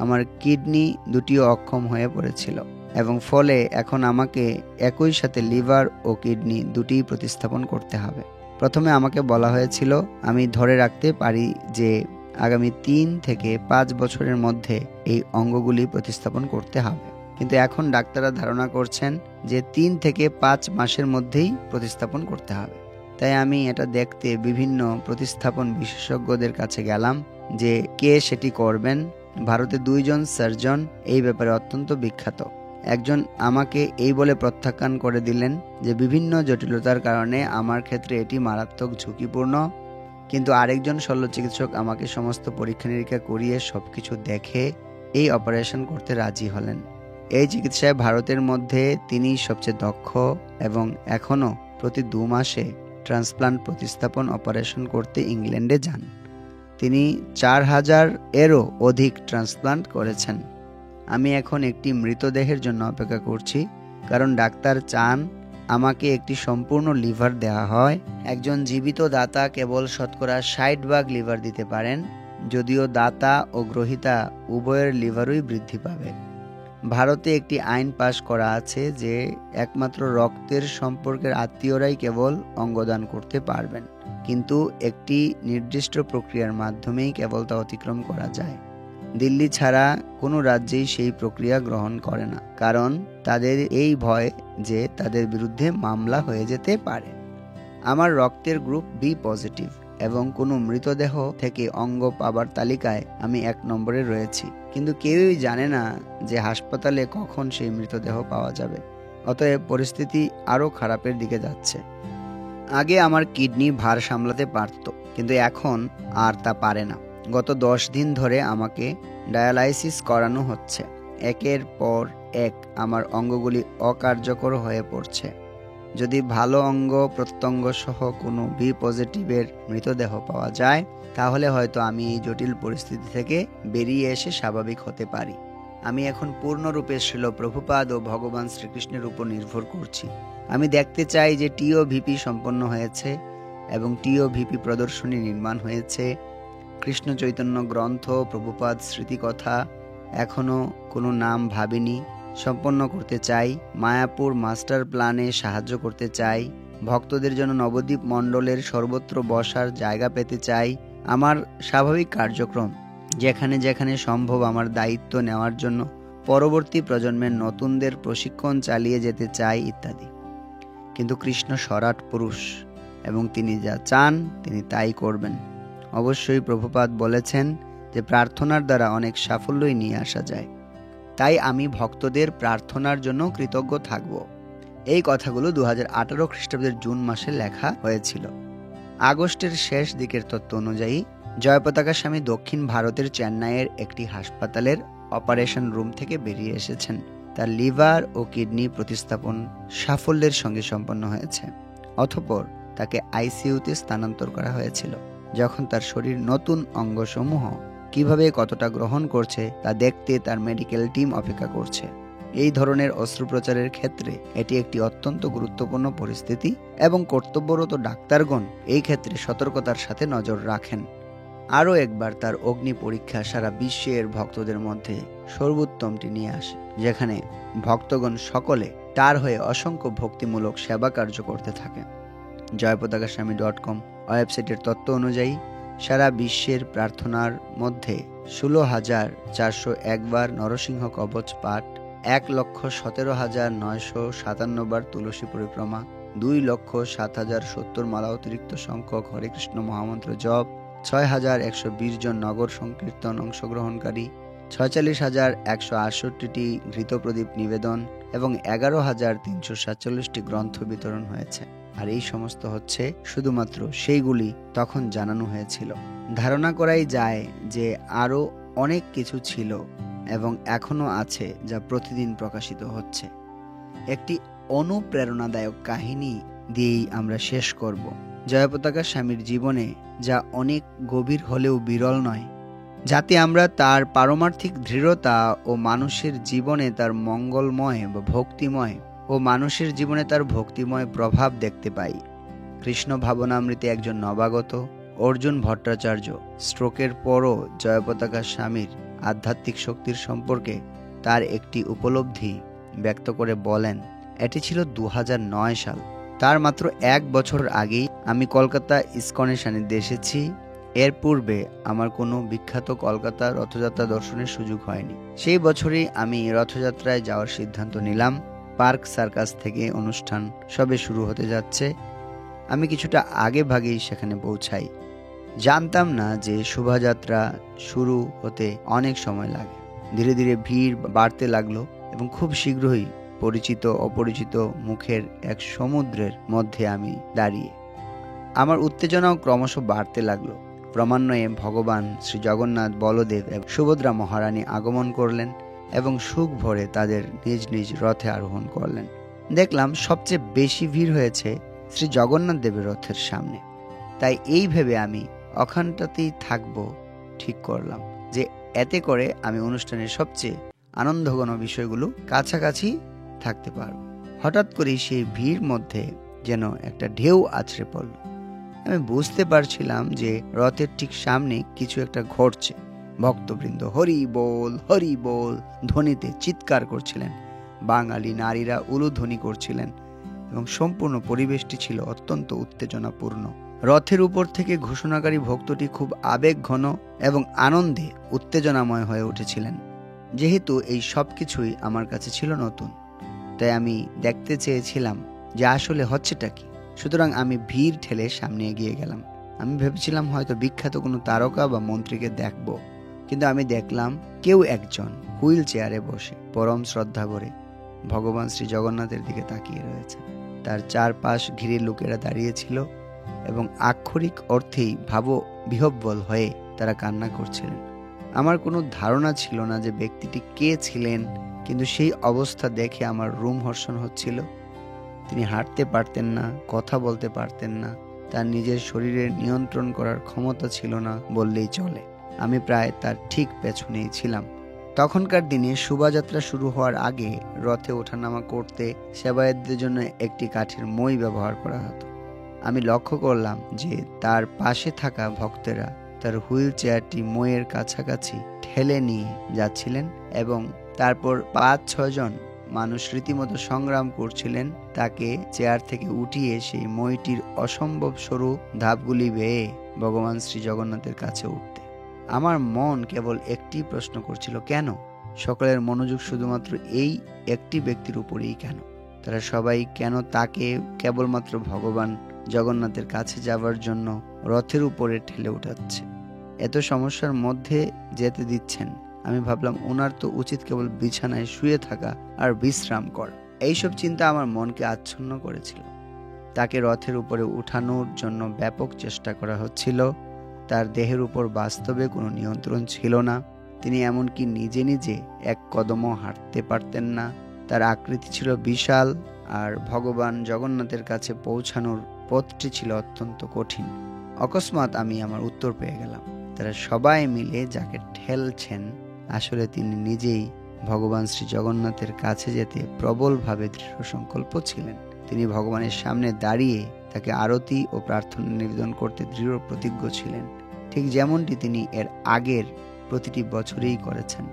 আমার কিডনি দুটিও অক্ষম হয়ে পড়েছিল এবং ফলে এখন আমাকে একই সাথে লিভার ও কিডনি দুটিই প্রতিস্থাপন করতে হবে। প্রথমে আমাকে বলা হয়েছিল আমি ধরে রাখতে পারি যে আগামী 3 থেকে 5 বছরের মধ্যে এই অঙ্গগুলি প্রতিস্থাপন করতে হবে, কিন্তু এখন ডাক্তাররা ধারণা করছেন যে 3 থেকে 5 মাসের মধ্যেই প্রতিস্থাপন করতে হবে। তাই আমি এটা দেখতে বিভিন্ন প্রতিস্থাপন বিশেষজ্ঞদের কাছে গেলাম যে কে সেটি করবেন। ভারতে 2 জন সার্জন এই ব্যাপারে অত্যন্ত বিখ্যাত। একজন আমাকে এই বলে প্রত্যাখ্যান করে দিলেন যে বিভিন্ন জটিলতার কারণে আমার ক্ষেত্রে এটি মারাত্মক ঝুঁকিপূর্ণ, কিন্তু আরেকজন শল্য চিকিৎসক আমাকে সমস্ত পরীক্ষা নিরীক্ষা করিয়ে সবকিছু দেখে এই অপারেশন করতে রাজি হলেন। এই চিকিৎসায় ভারতের মধ্যে তিনি সবচেয়ে দক্ষ এবং এখনও প্রতি 2 মাসে ট্রান্সপ্লান্ট প্রতিস্থাপন অপারেশন করতে ইংল্যান্ডে যান। তিনি 4000-এরও অধিক ট্রান্সপ্লান্ট করেছেন। আমি এখন একটি মৃতদেহের জন্য অপেক্ষা করছি, কারণ ডাক্তার চান আমাকে একটি সম্পূর্ণ লিভার দেওয়া হয়। একজন জীবিত দাতা কেবল শতকরা 60 ভাগ লিভার দিতে পারেন, যদিও দাতা ও গ্রহীতা উভয়ের লিভারই বৃদ্ধি পাবে। ভারতে একটি আইন পাশ করা আছে যে একমাত্র রক্তের সম্পর্কের আত্মীয়রাই কেবল অঙ্গদান করতে পারবেন, কিন্তু একটি নির্দিষ্ট প্রক্রিয়ার মাধ্যমেই কেবল তা অতিক্রম করা যায়। দিল্লি ছাড়া কোনো রাজ্যেই সেই প্রক্রিয়া গ্রহণ করে না, কারণ তাদের এই ভয় যে তাদের বিরুদ্ধে মামলা হয়ে যেতে পারে। আমার রক্তের গ্রুপ বি পজিটিভ এবং কোনো মৃতদেহ থেকে অঙ্গ পাবার তালিকায় আমি 1 নম্বরে রয়েছি, কিন্তু কেউই জানে না যে হাসপাতালে কখন সেই মৃতদেহ পাওয়া যাবে। অতএব পরিস্থিতি আরও খারাপের দিকে যাচ্ছে। আগে আমার কিডনি ভার সামলাতে পারত, কিন্তু এখন আর তা পারে না। গত 10 দিন ধরে আমাকে ডায়ালাইসিস করানো হচ্ছে। একের পর এক আমার অঙ্গগুলি অকার্যকর হয়ে পড়ছে। যদি ভালো অঙ্গ প্রত্যঙ্গ সহ কোনো বি পজিটিভের মৃতদেহ পাওয়া যায়, তাহলে হয়তো আমি এই জটিল পরিস্থিতি থেকে বেরিয়ে এসে স্বাভাবিক হতে পারি। আমি এখন পূর্ণরূপে শ্রীল প্রভুপাদ ও ভগবান শ্রীকৃষ্ণের উপর নির্ভর করছি। আমি দেখতে চাই যে টিওভিপি সম্পন্ন হয়েছে এবং টিওভিপি প্রদর্শনী নির্মাণ হয়েছে। কৃষ্ণ চৈতন্য গ্রন্থ, প্রভুপাদ স্মৃতিকথা এখনও কোনো নাম ভাবিনি, সম্পন্ন করতে চাই। মায়াপুর মাস্টার প্ল্যানে সাহায্য করতে চাই। ভক্তদের জন্য নবদ্বীপ মণ্ডলের সর্বত্র বসার জায়গা পেতে চাই। আমার স্বাভাবিক কার্যক্রম যেখানে যেখানে সম্ভব আমার দায়িত্ব নেওয়ার জন্য পরবর্তী প্রজন্মের নতুনদের প্রশিক্ষণ চালিয়ে যেতে চাই ইত্যাদি। কিন্তু কৃষ্ণ সরাট পুরুষ এবং তিনি যা চান তিনি তাই করবেন। অবশ্যই প্রভুপাদ বলেছেন যে প্রার্থনার দ্বারা অনেক সাফল্যই নিয়ে আসা যায়। তাই আমি ভক্তদের প্রার্থনার জন্য কৃতজ্ঞ থাকব। এই কথাগুলো 2018 খ্রিস্টাব্দের জুন মাসে লেখা হয়েছিল। আগস্টের শেষ দিকের তথ্য অনুযায়ী জয়পতাকা স্বামী দক্ষিণ ভারতের চেন্নাইয়ের একটি হাসপাতালের অপারেশন রুম থেকে বেরিয়ে এসেছেন। তার লিভার ও কিডনি প্রতিস্থাপন সাফল্যের সঙ্গে সম্পন্ন হয়েছে। অতঃপর তাকে আইসিইউতে স্থানান্তর করা হয়েছিল, যখন তার শরীর নতুন অঙ্গসমূহ কিভাবে কতটা গ্রহণ করছে তা দেখতে তার মেডিকেল টিম অপেক্ষা করছে। এই ধরনের অস্ত্রোপচারের ক্ষেত্রে এটি একটি অত্যন্ত গুরুত্বপূর্ণ পরিস্থিতি এবং কর্তব্যরত ডাক্তারগণ এই ক্ষেত্রে সতর্কতার সাথে নজর রাখেন। আরও একবার তার অগ্নি পরীক্ষা সারা বিশ্বের ভক্তদের মধ্যে সর্বোত্তমটি নিয়ে আসে, যেখানে ভক্তগণ সকলে তার হয়ে অসংখ্য ভক্তিমূলক সেবা কার্য করতে থাকে। জয়পতাকাস্বামী.com ওয়েবসাইটের তথ্য অনুযায়ী সারা বিশ্বের প্রার্থনার মধ্যে 16,401 বার নরসিংহ কবচ পাঠ, 1,17,957 বার তুলসী পরিক্রমা, 2,07,070 মালা অতিরিক্ত সংখ্যক হরে কৃষ্ণ মহামন্ত্র জপ, 6,120 জন নগর সংকীর্তন অংশগ্রহণকারী, 46,168টি ঘৃত প্রদীপ নিবেদন এবং 11,347টি গ্রন্থ বিতরণ হয়েছে। আর এই সমস্ত হচ্ছে শুধুমাত্র সেইগুলি তখন জানানো হয়েছিল। ধারণা করাই যায় যে আরও অনেক কিছু ছিল এবং এখনও আছে যা প্রতিদিন প্রকাশিত হচ্ছে। একটি অনুপ্রেরণাদায়ক কাহিনী দিয়েই আমরা শেষ করব। জয়পতাকা স্বামীর জীবনে যা অনেক গভীর হলেও বিরল নয়, যাতে আমরা তার পারমার্থিক দৃঢ়তা ও মানুষের জীবনে তার মঙ্গলময় বা ভক্তিময় ও মানুষের জীবনে তার ভক্তিময় প্রভাব দেখতে পাই। কৃষ্ণ ভাবনামৃতে একজন নবাগত, অর্জুন ভট্টাচার্য স্ট্রোকের পরও জয়পতাকা স্বামীর আধ্যাত্মিক শক্তির সম্পর্কে তার একটি উপলব্ধি ব্যক্ত করে বলেন, এটি ছিল 2009 সাল। তার মাত্র 1 বছর আগেই আমি কলকাতা ইস্কনের সান্নিধ্যে এসেছি। এর পূর্বে আমার কোনো বিখ্যাত কলকাতা রথযাত্রা দর্শনের সুযোগ হয়নি। সেই বছরই আমি রথযাত্রায় যাওয়ার সিদ্ধান্ত নিলাম। পার্ক সার্কাস থেকে অনুষ্ঠান সবে শুরু হতে যাচ্ছে। আমি কিছুটা আগে ভাগেই সেখানে পৌঁছাই। জানতাম না যে শোভাযাত্রা শুরু হতে অনেক সময় লাগে। ধীরে ধীরে ভিড় বাড়তে লাগলো এবং খুব শীঘ্রই পরিচিত অপরিচিত মুখের এক সমুদ্রের মধ্যে আমি দাঁড়িয়ে। আমার উত্তেজনাও ক্রমশ বাড়তে লাগলো। ক্রমান্বয়ে ভগবান শ্রী জগন্নাথ, বলদেব এবং সুভদ্রা মহারানী আগমন করলেন এবং সুখ ভরে তাদের নিজ নিজ রথে আরোহণ করলেন। দেখলাম সবচেয়ে বেশি ভিড় হয়েছে শ্রী জগন্নাথ দেবের রথের সামনে। তাই এই ভেবে আমি ওখানটাতেই থাকবো ঠিক করলাম যে এতে করে আমি অনুষ্ঠানের সবচেয়ে আনন্দঘন বিষয়গুলো কাছাকাছি থাকতে পারব। হঠাৎ করেই সেই ভিড় মধ্যে যেন একটা ঢেউ আছড়ে পড়ল। আমি বুঝতে পারছিলাম যে রথের ঠিক সামনে কিছু একটা ঘটছে। ভক্তবৃন্দ হরি বল ধ্বনিতে চিৎকার করছিলেন। বাঙালি নারীরা উলুধ্বনি করছিলেন এবং সম্পূর্ণ পরিবেশটি ছিল অত্যন্ত উত্তেজনাপূর্ণ। রথের উপর থেকে ঘোষণাকারী ভক্তটি খুব আবেগঘন এবং আনন্দে উত্তেজনাময় হয়ে উঠেছিলেন। যেহেতু এই সব কিছুই আমার কাছে ছিল নতুন, তাই আমি দেখতে চেয়েছিলাম যে আসলে হচ্ছেটা কি। সুতরাং আমি ভিড় ঠেলে সামনে এগিয়ে গেলাম। আমি ভেবেছিলাম হয়তো বিখ্যাত কোনো তারকা বা মন্ত্রীকে দেখব, কিন্তু আমি দেখলাম কেউ একজন হুইল চেয়ারে বসে পরম শ্রদ্ধা করে ভগবান শ্রী জগন্নাথের দিকে তাকিয়ে রয়েছে। তার চারপাশ ঘিরে লোকেরা দাঁড়িয়েছিল এবং আক্ষরিক অর্থেই বিহ্বল হয়ে তারা কান্না করছিলেন। আমার কোনো ধারণা ছিল না যে ব্যক্তিটি কে ছিলেন, কিন্তু সেই অবস্থা দেখে আমার রোমহর্ষণ হচ্ছিল। তিনি হাঁটতে পারতেন না, কথা বলতে পারতেন না, তার নিজের শরীরের নিয়ন্ত্রণ করার ক্ষমতা ছিল না বললেই চলে। আমি প্রায় তার ঠিক পেছনেই ছিলাম। তখনকার দিনে শোভাযাত্রা শুরু হওয়ার আগে রথে ওঠানামা করতে সেবায়েতদের জন্য একটি কাঠের মই ব্যবহার করা হতো। আমি লক্ষ্য করলাম যে তার পাশে থাকা ভক্তেরা তার হুইল চেয়ারটি মইয়ের কাছাকাছি ঠেলে নিয়ে যাচ্ছিলেন এবং তারপর 5-6 জন মানুষ রীতিমতো সংগ্রাম করছিলেন তাকে চেয়ার থেকে উঠিয়ে সেই মইটির অসম্ভব সরু ধাপগুলি বেয়ে ভগবান শ্রী জগন্নাথের কাছে উঠতে। আমার মন কেবল একটি প্রশ্ন করছিল, কেন? সকলের মনোযোগ শুধুমাত্র এই একটি ব্যক্তির উপরেই কেন? তারা সবাই কেন তাকে কেবলমাত্র ভগবান জগন্নাথের কাছে যাবার জন্য রথের উপরে ঠেলে উঠাচ্ছে, এত সমস্যার মধ্যে যেতে দিচ্ছেন? আমি ভাবলাম ওনার তো উচিত কেবল বিছানায় শুয়ে থাকা আর বিশ্রাম করা। এইসব চিন্তা আমার মনকে আচ্ছন্ন করেছিল। তাকে রথের উপরে উঠানোর জন্য ব্যাপক চেষ্টা করা হচ্ছিল। তার দেহের উপর বাস্তবে কোনো নিয়ন্ত্রণ ছিল না। তিনি এমনকি নিজে নিজে এক কদমও হাঁটতে পারতেন না। তার আকৃতি ছিল বিশাল আর ভগবান জগন্নাথের কাছে পৌঁছানোর পথটি ছিল অত্যন্ত কঠিন। অকস্মাৎ আমি আমার উত্তর পেয়ে গেলাম। তারা সবাই মিলে যাকে ঠেলছেন আসলে তিনি নিজেই ভগবান শ্রী জগন্নাথের কাছে যেতে প্রবলভাবে দৃঢ় সংকল্প ছিলেন। তিনি ভগবানের সামনে দাঁড়িয়ে তাকে আরতি ও প্রার্থনা নিবেদন করতে দৃঢ় প্রতিজ্ঞ ছিলেন, ঠিক যেমনটি তিনি এর আগের প্রতিটি বছরেই করেছেন।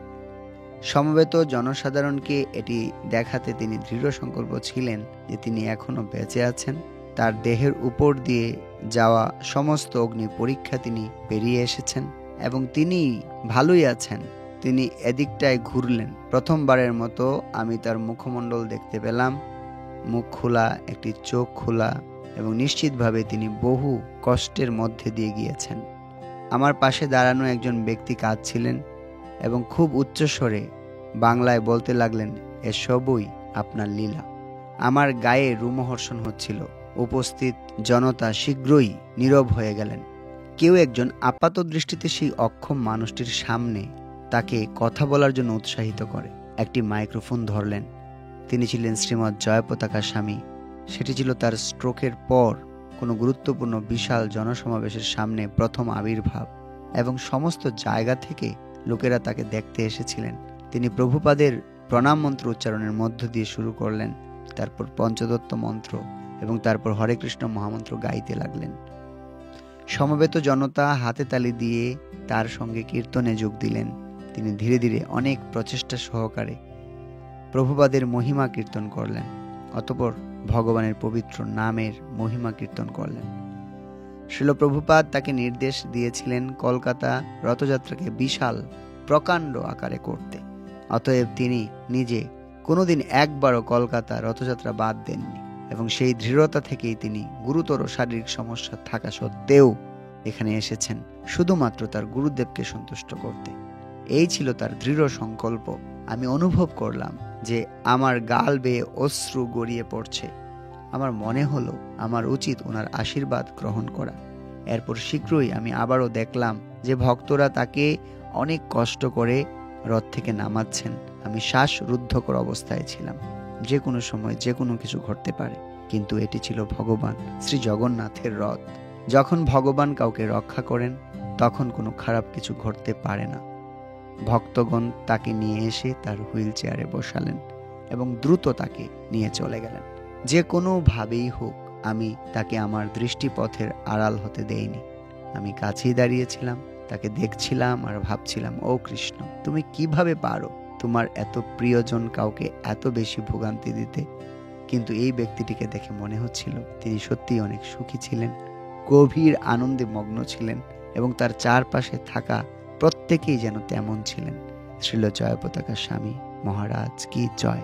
সমবেত জনসাধারণকে এটি দেখাতে তিনি দৃঢ় সংকল্প ছিলেন যে তিনি এখনো বেঁচে আছেন। তার দেহের উপর দিয়ে যাওয়া সমস্ত অগ্নি পরীক্ষা তিনি পেরিয়ে এসেছেন এবং তিনি ভালোই আছেন। তিনি এদিকটায় ঘুরলেন। প্রথমবারের মতো আমি তার মুখমণ্ডল দেখতে পেলাম, মুখ খোলা, একটি চোখ খোলা, এবং নিশ্চিতভাবে তিনি বহু কষ্টের মধ্যে দিয়ে গিয়েছেন। আমার পাশে দাঁড়ানো একজন ব্যক্তি কাঁদছিলেন এবং খুব উচ্চস্বরে বাংলায় বলতে লাগলেন, এসবই আপনার লীলা। আমার গায়ে রোমহর্ষণ হচ্ছিল। উপস্থিত জনতা শীঘ্রই নীরব হয়ে গেলেন। কেউ একজন আপাত দৃষ্টিতে সেই অক্ষম মানুষটির সামনে তাকে কথা বলার জন্য উৎসাহিত করে একটি মাইক্রোফোন ধরলেন। তিনি ছিলেন শ্রীমৎ জয়পতাকা স্বামী। সেটি ছিল তার স্ট্রোকের পর কোনো গুরুত্বপূর্ণ বিশাল জনসমাবেশের সামনে প্রথম আবির্ভাব, এবং সমস্ত জায়গা থেকে লোকেরা তাকে দেখতে এসেছিলেন। তিনি প্রভুপাদের প্রণাম মন্ত্র উচ্চারণের মধ্য দিয়ে শুরু করলেন, তারপর পঞ্চদত্ত মন্ত্র এবং তারপর হরে কৃষ্ণ মহামন্ত্র গাইতে লাগলেন। সমবেত জনতা হাতে তালি দিয়ে তার সঙ্গে কীর্তনে যোগ দিলেন। তিনি ধীরে ধীরে অনেক প্রচেষ্টা সহকারে প্রভুপাদের মহিমা কীর্তন করলেন। অতঃপর ভগবানের পবিত্র নামের মহিমা কীর্তন করলেন। শ্রীল প্রভুপাদ তাকে নির্দেশ দিয়েছিলেন কলকাতা রথযাত্রাকে বিশাল প্রকাণ্ড আকারে করতে। অতএব তিনি নিজে কোনোদিন একবারও কলকাতা রথযাত্রা বাদ দেননি এবং সেই দৃঢ়তা থেকেই তিনি গুরুতর শারীরিক সমস্যা থাকা সত্ত্বেও এখানে এসেছেন শুধুমাত্র তার গুরুদেবকে সন্তুষ্ট করতে। এই ছিল তার দৃঢ় সংকল্প। আমি অনুভব করলাম যে আমার গাল বেয়ে অশ্রু গড়িয়ে পড়ছে। আমার মনে হলো আমার উচিত ওনার আশীর্বাদ গ্রহণ করা। এরপর শীঘ্রই আমি আবারও দেখলাম যে ভক্তরা তাকে অনেক কষ্ট করে রথ থেকে নামাচ্ছেন। আমি শ্বাসরুদ্ধকর অবস্থায় ছিলাম। যে কোনো সময় যে কোনো কিছু ঘটতে পারে, কিন্তু এটি ছিল ভগবান শ্রী জগন্নাথের রথ। যখন ভগবান কাউকে রক্ষা করেন তখন কোনো খারাপ কিছু ঘটতে পারে না। ভক্তগণ তাকে নিয়ে এসে তার হুইল চেয়ারে বসালেন এবং দ্রুত তাকে নিয়ে চলে গেলেন। যে কোনোভাবেই হোক আমি তাকে আমার দৃষ্টিপথের আড়াল হতে দেইনি। আমি কাছেই দাঁড়িয়েছিলাম, তাকে দেখছিলাম আর ভাবছিলাম, ও কৃষ্ণ, তুমি কিভাবে পারো তোমার এত প্রিয়জন কাউকে এত বেশি ভোগান্তি দিতে? কিন্তু এই ব্যক্তিটিকে দেখে মনে হচ্ছিল তিনি সত্যিই অনেক সুখী ছিলেন, গভীর আনন্দে মগ্ন ছিলেন এবং তার চারপাশে থাকা প্রত্যেকেই যেন তেমন ছিলেন। শ্রীল জয়পতাকা স্বামী মহারাজ কি জয়।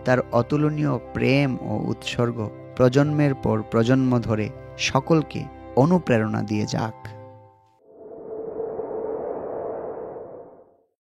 তার অতুলনীয় প্রেম ও উৎসর্গ প্রজন্মের পর প্রজন্ম ধরে সকলকে অনুপ্রেরণা দিয়ে যাক।